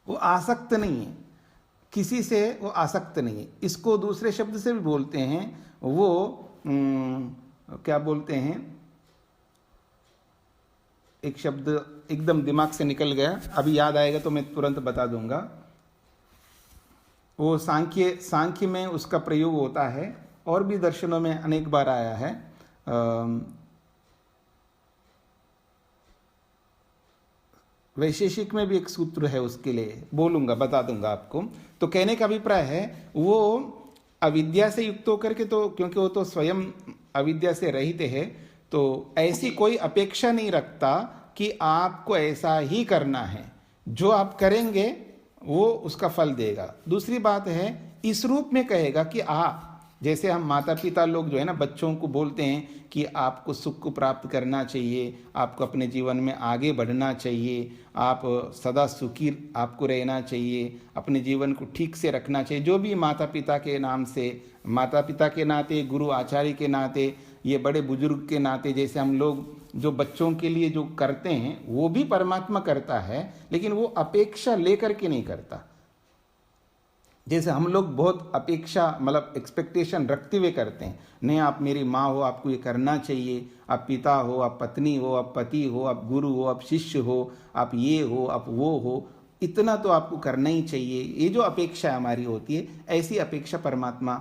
Speaker 2: वो आसक्त नहीं है, किसी से वो आसक्त नहीं है। इसको दूसरे शब्द से भी बोलते हैं, वो क्या बोलते हैं, एक शब्द एकदम दिमाग से निकल गया, अभी याद आएगा तो मैं तुरंत बता दूंगा। वो सांख्य में उसका प्रयोग होता है, और भी दर्शनों में अनेक बार आया है। वैशेषिक में भी एक सूत्र है उसके लिए, बोलूंगा, बता दूंगा आपको। तो कहने का अभिप्राय है वो अविद्या से युक्त होकर के, तो क्योंकि वो तो स्वयं अविद्या से रहित है, तो ऐसी कोई अपेक्षा नहीं रखता कि आपको ऐसा ही करना है, जो आप करेंगे वो उसका फल देगा। दूसरी बात है, इस रूप में कहेगा कि जैसे हम माता पिता लोग जो है ना, बच्चों को बोलते हैं कि आपको सुख को प्राप्त करना चाहिए, आपको अपने जीवन में आगे बढ़ना चाहिए, आप सदा सुखी आपको रहना चाहिए, अपने जीवन को ठीक से रखना चाहिए। जो भी माता पिता के नाम से, माता पिता के नाते, गुरु आचार्य के नाते, ये बड़े बुजुर्ग के नाते, जैसे हम लोग जो बच्चों के लिए जो करते हैं वो भी परमात्मा करता है, लेकिन वो अपेक्षा लेकर के नहीं करता। जैसे हम लोग बहुत अपेक्षा, मतलब एक्सपेक्टेशन रखते हुए करते हैं, नहीं आप मेरी माँ हो, आपको ये करना चाहिए, आप पिता हो, आप पत्नी हो, आप पति हो, आप गुरु हो, आप शिष्य हो, आप ये हो, आप वो हो, इतना तो आपको करना ही चाहिए। ये जो अपेक्षा हमारी होती है, ऐसी अपेक्षा परमात्मा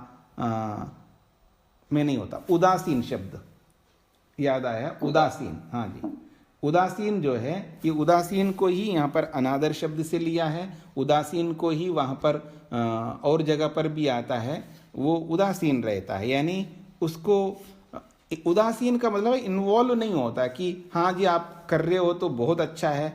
Speaker 2: में नहीं होता। उदासीन शब्द याद आया, उदासीन, हाँ जी। उदासीन जो है, ये उदासीन को ही यहाँ पर अनादर शब्द से लिया है, उदासीन को ही वहाँ पर और जगह पर भी आता है, वो उदासीन रहता है। यानी उसको, उदासीन का मतलब इन्वॉल्व नहीं होता कि हाँ जी आप कर रहे हो तो बहुत अच्छा है,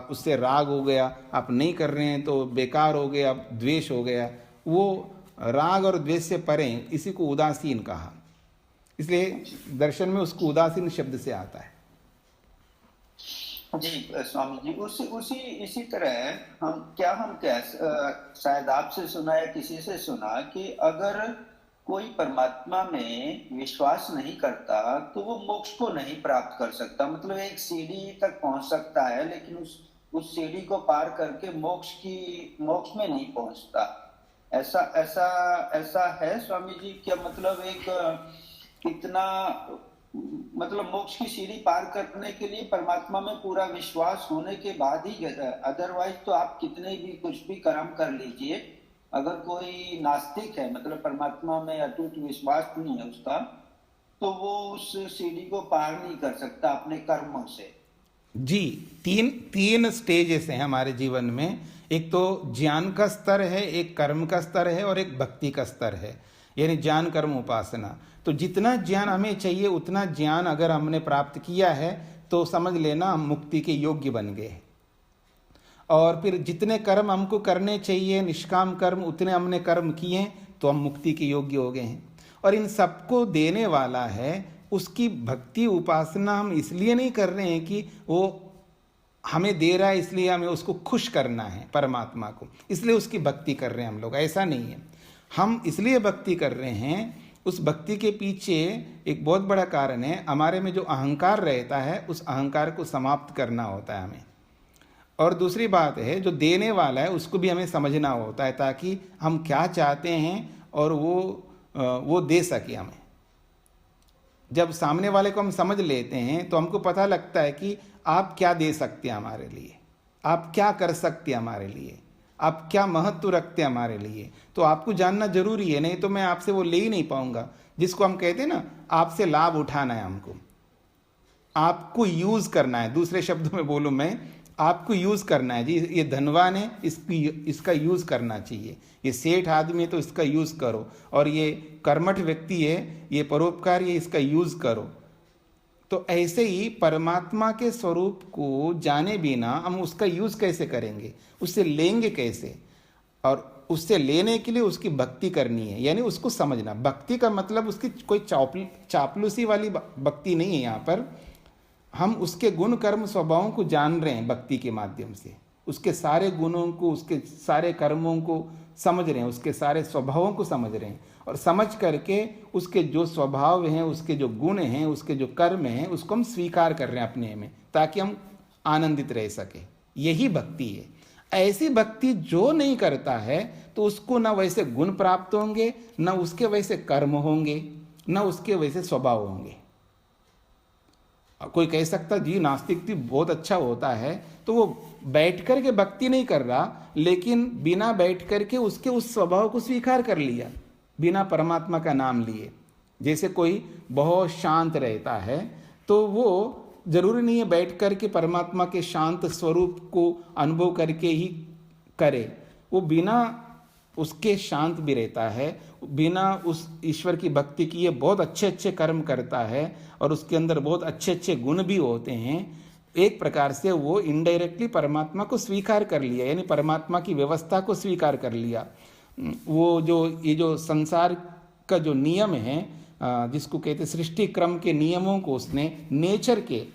Speaker 2: उससे राग हो गया, आप नहीं कर रहे हैं तो बेकार हो गया, द्वेष हो गया। वो राग और द्वेष से परे, इसी को उदासीन कहा, इसलिए दर्शन में उसको उदासीन शब्द से आता है।
Speaker 3: जी स्वामी जी, इसी तरह हम क्या शायद आपसे सुना या किसी से सुना कि अगर कोई परमात्मा में विश्वास नहीं करता तो वो मोक्ष को नहीं प्राप्त कर सकता। मतलब एक सीढ़ी तक पहुंच सकता है, लेकिन उस सीढ़ी को पार करके मोक्ष में नहीं पहुंचता। ऐसा है स्वामी जी? क्या मतलब इतना, मतलब मोक्ष की सीढ़ी पार करने के लिए परमात्मा में पूरा विश्वास होने के बाद ही, अदरवाइज तो आप कितने भी कुछ भी कर्म कर लीजिए, अगर कोई नास्तिक है, मतलब परमात्मा में अटूट विश्वास नहीं है उसका, तो वो उस सीढ़ी को पार नहीं कर सकता अपने कर्मों से।
Speaker 2: जी, तीन स्टेजेस हैं हमारे जीवन में। एक तो ज्ञान का स्तर है, एक कर्म का स्तर है, और एक भक्ति का स्तर है, यानी ज्ञान कर्म उपासना। तो जितना ज्ञान हमें चाहिए उतना ज्ञान अगर हमने प्राप्त किया है तो समझ लेना हम मुक्ति के योग्य बन गए। और फिर जितने कर्म हमको करने चाहिए, निष्काम कर्म, उतने हमने कर्म किए तो हम मुक्ति के योग्य हो गए हैं। और इन सबको देने वाला है, उसकी भक्ति उपासना हम इसलिए नहीं कर रहे हैं कि वो हमें दे रहा है इसलिए हमें उसको खुश करना है, परमात्मा को, इसलिए उसकी भक्ति कर रहे हैं हम लोग। ऐसा नहीं है। हम इसलिए भक्ति कर रहे हैं, उस भक्ति के पीछे एक बहुत बड़ा कारण है, हमारे में जो अहंकार रहता है उस अहंकार को समाप्त करना होता है हमें। और दूसरी बात है, जो देने वाला है उसको भी हमें समझना होता है, ताकि हम क्या चाहते हैं और वो दे सके हमें। जब सामने वाले को हम समझ लेते हैं तो हमको पता लगता है कि आप क्या दे सकते हैं हमारे लिए, आप क्या कर सकते हैं हमारे लिए, आप क्या महत्व रखते हैं हमारे लिए। तो आपको जानना जरूरी है, नहीं तो मैं आपसे वो ले ही नहीं पाऊंगा। जिसको हम कहते हैं ना, आपसे लाभ उठाना है हमको, आपको यूज करना है। दूसरे शब्दों में बोलूं मैं, आपको यूज करना है। जी ये धनवान है, इसका यूज करना चाहिए। ये सेठ आदमी है तो इसका यूज करो, और ये कर्मठ व्यक्ति है, ये परोपकारी है, इसका यूज करो। तो ऐसे ही परमात्मा के स्वरूप को जाने बिना हम उसका यूज कैसे करेंगे, उससे लेंगे कैसे, और उससे लेने के लिए उसकी भक्ति करनी है, यानी उसको समझना। भक्ति का मतलब उसकी कोई चापलूसी वाली भक्ति नहीं है। यहाँ पर हम उसके गुण कर्म स्वभावों को जान रहे हैं भक्ति के माध्यम से, उसके सारे गुणों को, उसके सारे कर्मों को समझ रहे हैं, उसके सारे स्वभावों को समझ रहे हैं, और समझ करके उसके जो स्वभाव हैं, उसके जो गुण हैं, उसके जो कर्म हैं, उसको हम स्वीकार कर रहे हैं अपने में, ताकि हम आनंदित रह सके। यही भक्ति है। ऐसी भक्ति जो नहीं करता है तो उसको ना वैसे गुण प्राप्त होंगे, ना उसके वैसे कर्म होंगे, ना उसके वैसे स्वभाव होंगे। कोई कह सकता जी नास्तिक भी बहुत अच्छा होता है, तो वो बैठ कर के भक्ति नहीं कर रहा, लेकिन बिना बैठ कर के उसके उस स्वभाव को स्वीकार कर लिया बिना परमात्मा का नाम लिए। जैसे कोई बहुत शांत रहता है तो वो जरूरी नहीं है बैठ कर के परमात्मा के शांत स्वरूप को अनुभव करके ही करे, वो बिना उसके शांत भी रहता है, बिना उस ईश्वर की भक्ति किए बहुत अच्छे अच्छे कर्म करता है और उसके अंदर बहुत अच्छे अच्छे गुण भी होते हैं। एक प्रकार से वो इनडायरेक्टली परमात्मा को स्वीकार कर लिया, यानी परमात्मा की व्यवस्था को स्वीकार कर लिया। वो जो ये जो संसार का जो नियम है, जिसको कहते सृष्टि क्रम के नियमों को उसने नेचर के,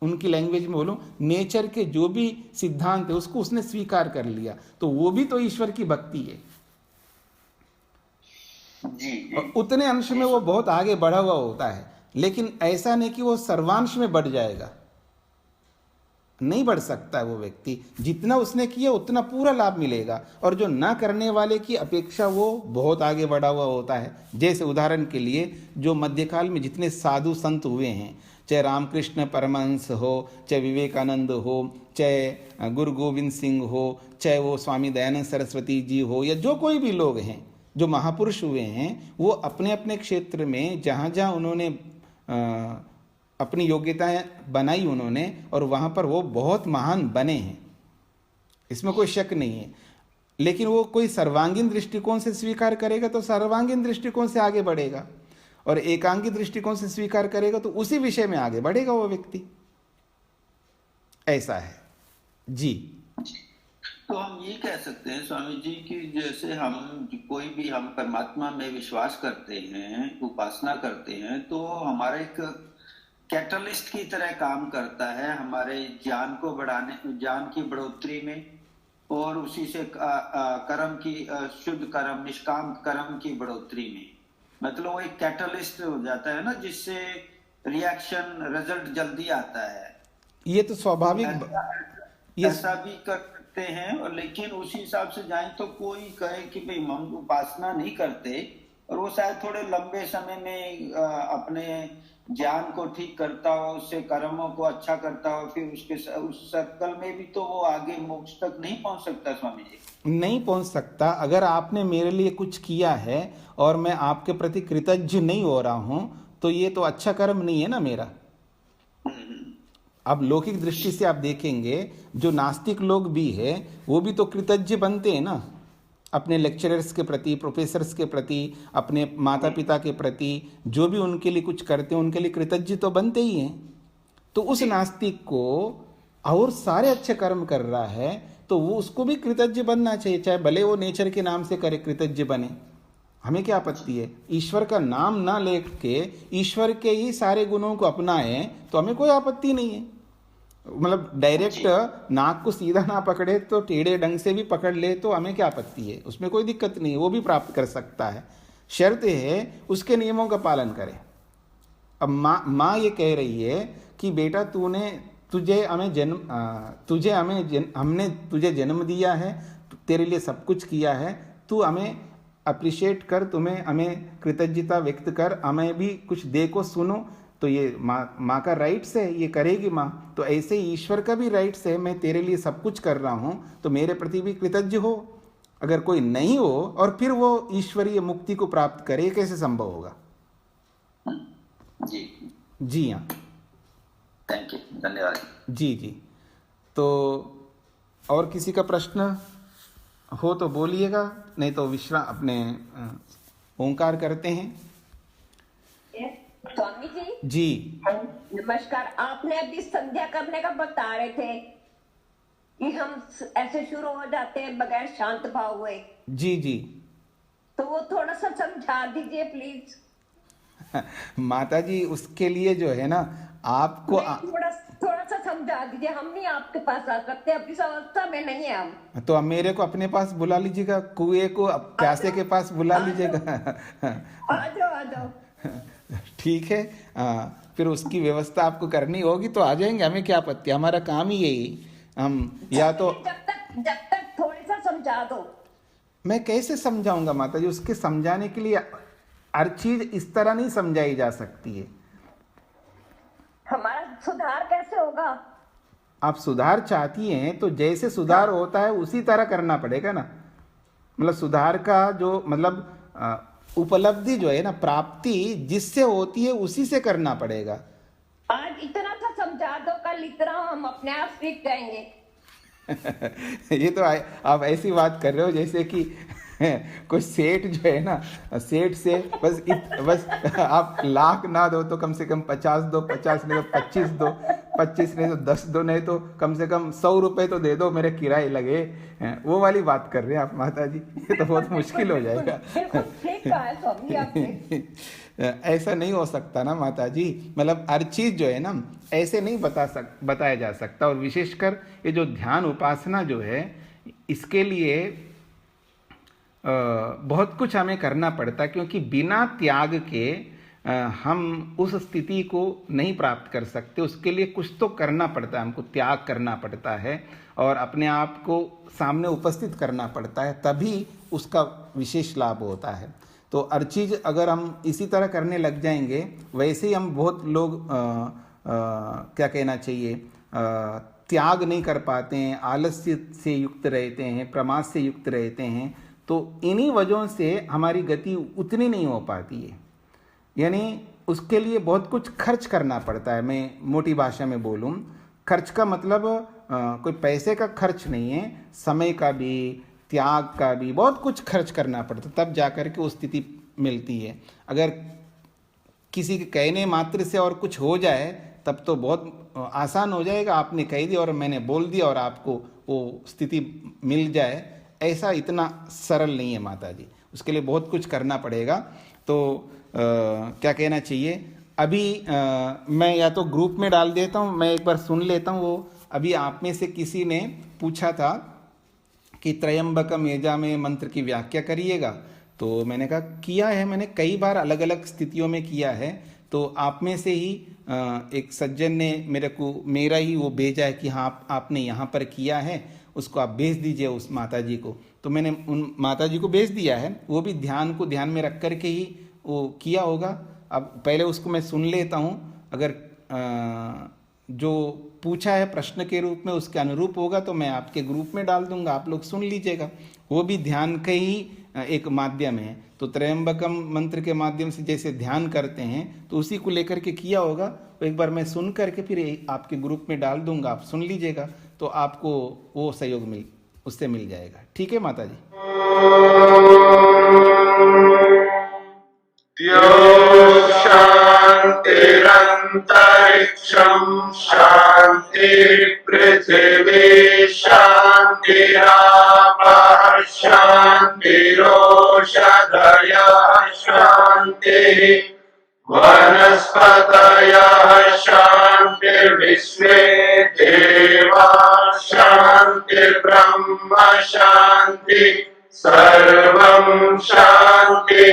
Speaker 2: उनकी लैंग्वेज में बोलूं, नेचर के जो भी सिद्धांत है उसको उसने स्वीकार कर लिया, तो वो भी तो ईश्वर की भक्ति है।
Speaker 3: जी।
Speaker 2: और उतने अंश में वो बहुत आगे बढ़ा हुआ होता है, लेकिन ऐसा नहीं कि वो सर्वांश में बढ़ जाएगा, नहीं बढ़ सकता है वो व्यक्ति। जितना उसने किया उतना पूरा लाभ मिलेगा, और जो ना करने वाले की अपेक्षा वो बहुत आगे बढ़ा हुआ होता है। जैसे उदाहरण के लिए जो मध्यकाल में जितने साधु संत हुए हैं, चाहे रामकृष्ण परमहंस हो, चाहे विवेकानंद हो, चाहे गुरु गोविंद सिंह हो, चाहे वो स्वामी दयानंद सरस्वती जी हो, या जो कोई भी लोग हैं जो महापुरुष हुए हैं, वो अपने अपने क्षेत्र में जहाँ जहाँ उन्होंने अपनी योग्यताएं बनाई उन्होंने, और वहाँ पर वो बहुत महान बने हैं, इसमें कोई शक नहीं है। लेकिन वो कोई सर्वांगीण दृष्टिकोण से स्वीकार करेगा तो सर्वांगीण दृष्टिकोण से आगे बढ़ेगा, और एकांगी दृष्टिकोण से स्वीकार करेगा तो उसी विषय में आगे बढ़ेगा वो व्यक्ति। ऐसा है जी।
Speaker 3: तो हम ये कह सकते हैं स्वामी जी कि जैसे हम कोई भी हम परमात्मा में विश्वास करते हैं, उपासना करते हैं, तो हमारा एक कैटलिस्ट की तरह काम करता है हमारे ज्ञान को बढ़ाने, ज्ञान की बढ़ोतरी में, और उसी से कर्म की शुद्ध कर्म, निष्काम कर्म की बढ़ोतरी में। मतलब वो एक कैटलिस्ट हो जाता है ना, जिससे रिएक्शन रिजल्ट जल्दी आता है।
Speaker 2: ये तो स्वाभाविक
Speaker 3: ऐसा भी कर सकते हैं, और लेकिन उसी हिसाब से जाएं तो कोई कहे कि भाई हम उपासना नहीं करते, और वो शायद थोड़े लंबे समय में अपने ज्ञान को ठीक करता हो, उससे कर्मों को अच्छा करता हो, फिर उसके उस सर्कल में भी तो वो आगे मोक्ष तक नहीं पहुंच सकता स्वामी जी।
Speaker 2: नहीं पहुंच सकता। अगर आपने मेरे लिए कुछ किया है और मैं आपके प्रति कृतज्ञ नहीं हो रहा हूं, तो ये तो अच्छा कर्म नहीं है ना मेरा। अब लौकिक दृष्टि से आप देखेंगे, जो नास्तिक लोग भी है वो भी तो कृतज्ञ बनते हैं ना, अपने लेक्चरर्स के प्रति, प्रोफेसर्स के प्रति, अपने माता पिता के प्रति, जो भी उनके लिए कुछ करते हैं उनके लिए कृतज्ञ तो बनते ही हैं। तो उस नास्तिक को और सारे अच्छे कर्म कर रहा है तो वो उसको भी कृतज्ञ बनना चाहिए, चाहे भले वो नेचर के नाम से करे, कृतज्ञ बने, हमें क्या आपत्ति है। ईश्वर का नाम ना लेके ईश्वर के ही सारे गुणों को अपनाए तो हमें कोई आपत्ति नहीं है। मतलब डायरेक्ट नाक को सीधा ना पकड़े तो टेढ़े ढंग से भी पकड़ ले तो हमें क्या आपत्ति है, उसमें कोई दिक्कत नहीं है, वो भी प्राप्त कर सकता है। शर्त है उसके नियमों का पालन करे। अब माँ ये कह रही है कि बेटा हमने तुझे जन्म दिया है, तेरे लिए सब कुछ किया है, तू हमें अप्रिशिएट कर, हमें कृतज्ञता व्यक्त कर, हमें भी कुछ दे को सुनो। तो ये माँ का राइट्स है, ये करेगी माँ। तो ऐसे ही ईश्वर का भी राइट्स है, मैं तेरे लिए सब कुछ कर रहा हूँ तो मेरे प्रति भी कृतज्ञ हो। अगर कोई नहीं हो और फिर वो ईश्वरीय मुक्ति को प्राप्त करे, कैसे संभव होगा। जी हाँ,
Speaker 3: थैंक यू, धन्यवाद।
Speaker 2: जी। तो और किसी का प्रश्न हो तो बोलिएगा, नहीं तो विश्राम अपने ओंकार करते हैं।
Speaker 4: स्वामी
Speaker 2: जी
Speaker 4: नमस्कार। आपने अभी संध्या करने का बता रहे थे कि हम ऐसे शुरू हो जाते हैं बगैर शांत भाव हुए।
Speaker 2: जी
Speaker 4: तो वो थोड़ा सा समझा दीजिए प्लीज।
Speaker 2: माता जी, उसके लिए जो है ना आपको
Speaker 4: थोड़ा सा समझा दीजिए। हम नहीं आपके पास आ सकते, अभी इस अवस्था में नहीं है हम।
Speaker 2: तो अब मेरे को अपने पास बुला लीजिएगा, कुएं को प्यासे के पास बुला लीजिएगा।
Speaker 4: आ जाओ।
Speaker 2: ठीक है, फिर उसकी व्यवस्था आपको करनी होगी तो आ जाएंगे, हमें क्या आपत्ति, हमारा काम ही यही। हम या तो
Speaker 4: जब तक थोड़ी सा समझा दो।
Speaker 2: मैं कैसे समझाऊंगा माता जी, उसके समझाने के लिए हर चीज इस तरह नहीं समझाई जा सकती है।
Speaker 4: हमारे सुधार कैसे होगा?
Speaker 2: आप सुधार चाहती हैं तो जैसे सुधार होता है उसी तरह करना पड़ेगा ना। मतलब सुधार का जो मतलब उपलब्धि जो है ना, प्राप्ति जिससे होती है उसी से करना पड़ेगा।
Speaker 4: आज इतना सा समझा दो, कल इतना हम अपने आप सीख जाएंगे।
Speaker 2: ये तो आप ऐसी बात कर रहे हो जैसे कि कोई सेठ जो है ना, सेठ से बस आप लाख ना दो तो कम से कम 50 दो, 50 नहीं तो 25 दो, 25 नहीं तो 10 दो, नहीं तो कम से कम 100 रुपए तो दे दो, मेरे किराए लगे। वो वाली बात कर रहे हैं आप माता जी। ये तो बहुत मुश्किल हो जाएगा।
Speaker 4: बिल्कुल ठीक कहा है स्वामी आपने।
Speaker 2: ऐसा नहीं हो सकता ना माता जी। मतलब हर चीज जो है ना ऐसे नहीं बताया जा सकता। और विशेषकर ये जो ध्यान उपासना जो है, इसके लिए बहुत कुछ हमें करना पड़ता है, क्योंकि बिना त्याग के हम उस स्थिति को नहीं प्राप्त कर सकते। उसके लिए कुछ तो करना पड़ता है, हमको त्याग करना पड़ता है और अपने आप को सामने उपस्थित करना पड़ता है, तभी उसका विशेष लाभ होता है। तो हर चीज़ अगर हम इसी तरह करने लग जाएंगे, वैसे ही हम बहुत लोग क्या कहना चाहिए, त्याग नहीं कर पाते हैं, आलस्य से युक्त रहते हैं, प्रमाद से युक्त रहते हैं। तो इन्हीं वजहों से हमारी गति उतनी नहीं हो पाती है। यानी उसके लिए बहुत कुछ खर्च करना पड़ता है। मैं मोटी भाषा में बोलूँ, खर्च का मतलब कोई पैसे का खर्च नहीं है, समय का भी, त्याग का भी बहुत कुछ खर्च करना पड़ता, तब जाकर के वो स्थिति मिलती है। अगर किसी के कहने मात्र से और कुछ हो जाए तब तो बहुत आसान हो जाएगा, आपने कह दिया और मैंने बोल दिया और आपको वो स्थिति मिल जाए, ऐसा इतना सरल नहीं है माता जी। उसके लिए बहुत कुछ करना पड़ेगा। तो क्या कहना चाहिए, अभी मैं या तो ग्रुप में डाल देता हूँ, मैं एक बार सुन लेता हूँ। वो अभी आप में से किसी ने पूछा था कि त्र्यंबकम यजामहे मंत्र की व्याख्या करिएगा, तो मैंने कहा किया है, मैंने कई बार अलग अलग स्थितियों में किया है। तो आप में से ही एक सज्जन ने मेरा ही वो भेजा है कि हाँ आपने यहाँ पर किया है, उसको आप भेज दीजिए उस माता जी को। तो मैंने उन माता जी को भेज दिया है, वो भी ध्यान को ध्यान में रख कर के ही वो किया होगा। अब पहले उसको मैं सुन लेता हूँ, अगर जो पूछा है प्रश्न के रूप में उसके अनुरूप होगा तो मैं आपके ग्रुप में डाल दूंगा, आप लोग सुन लीजिएगा। वो भी ध्यान का ही एक माध्यम है। तो त्र्यंबकम मंत्र के माध्यम से जैसे ध्यान करते हैं तो उसी को लेकर के किया होगा। तो एक बार मैं सुन करके फिर आपके ग्रुप में डाल दूंगा, आप सुन लीजिएगा, तो आपको वो सहयोग उससे मिल जाएगा। ठीक है माता जी।
Speaker 1: शान्तिरन्तरिक्षं शान्ति पृथिवी शान्तिरापः शान्तिरोषधयः शान्तिः वनस्पतयः शान्तिर्विश्वे देवाः शान्तिर्ब्रह्म शान्ति सर्वं शान्ति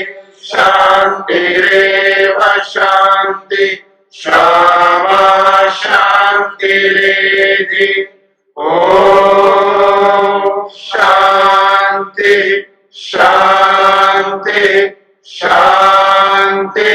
Speaker 1: शान्तिरेव शान्ति क्षमा शान्तिरेधि ॐ शान्ति शान्ति शान्ति।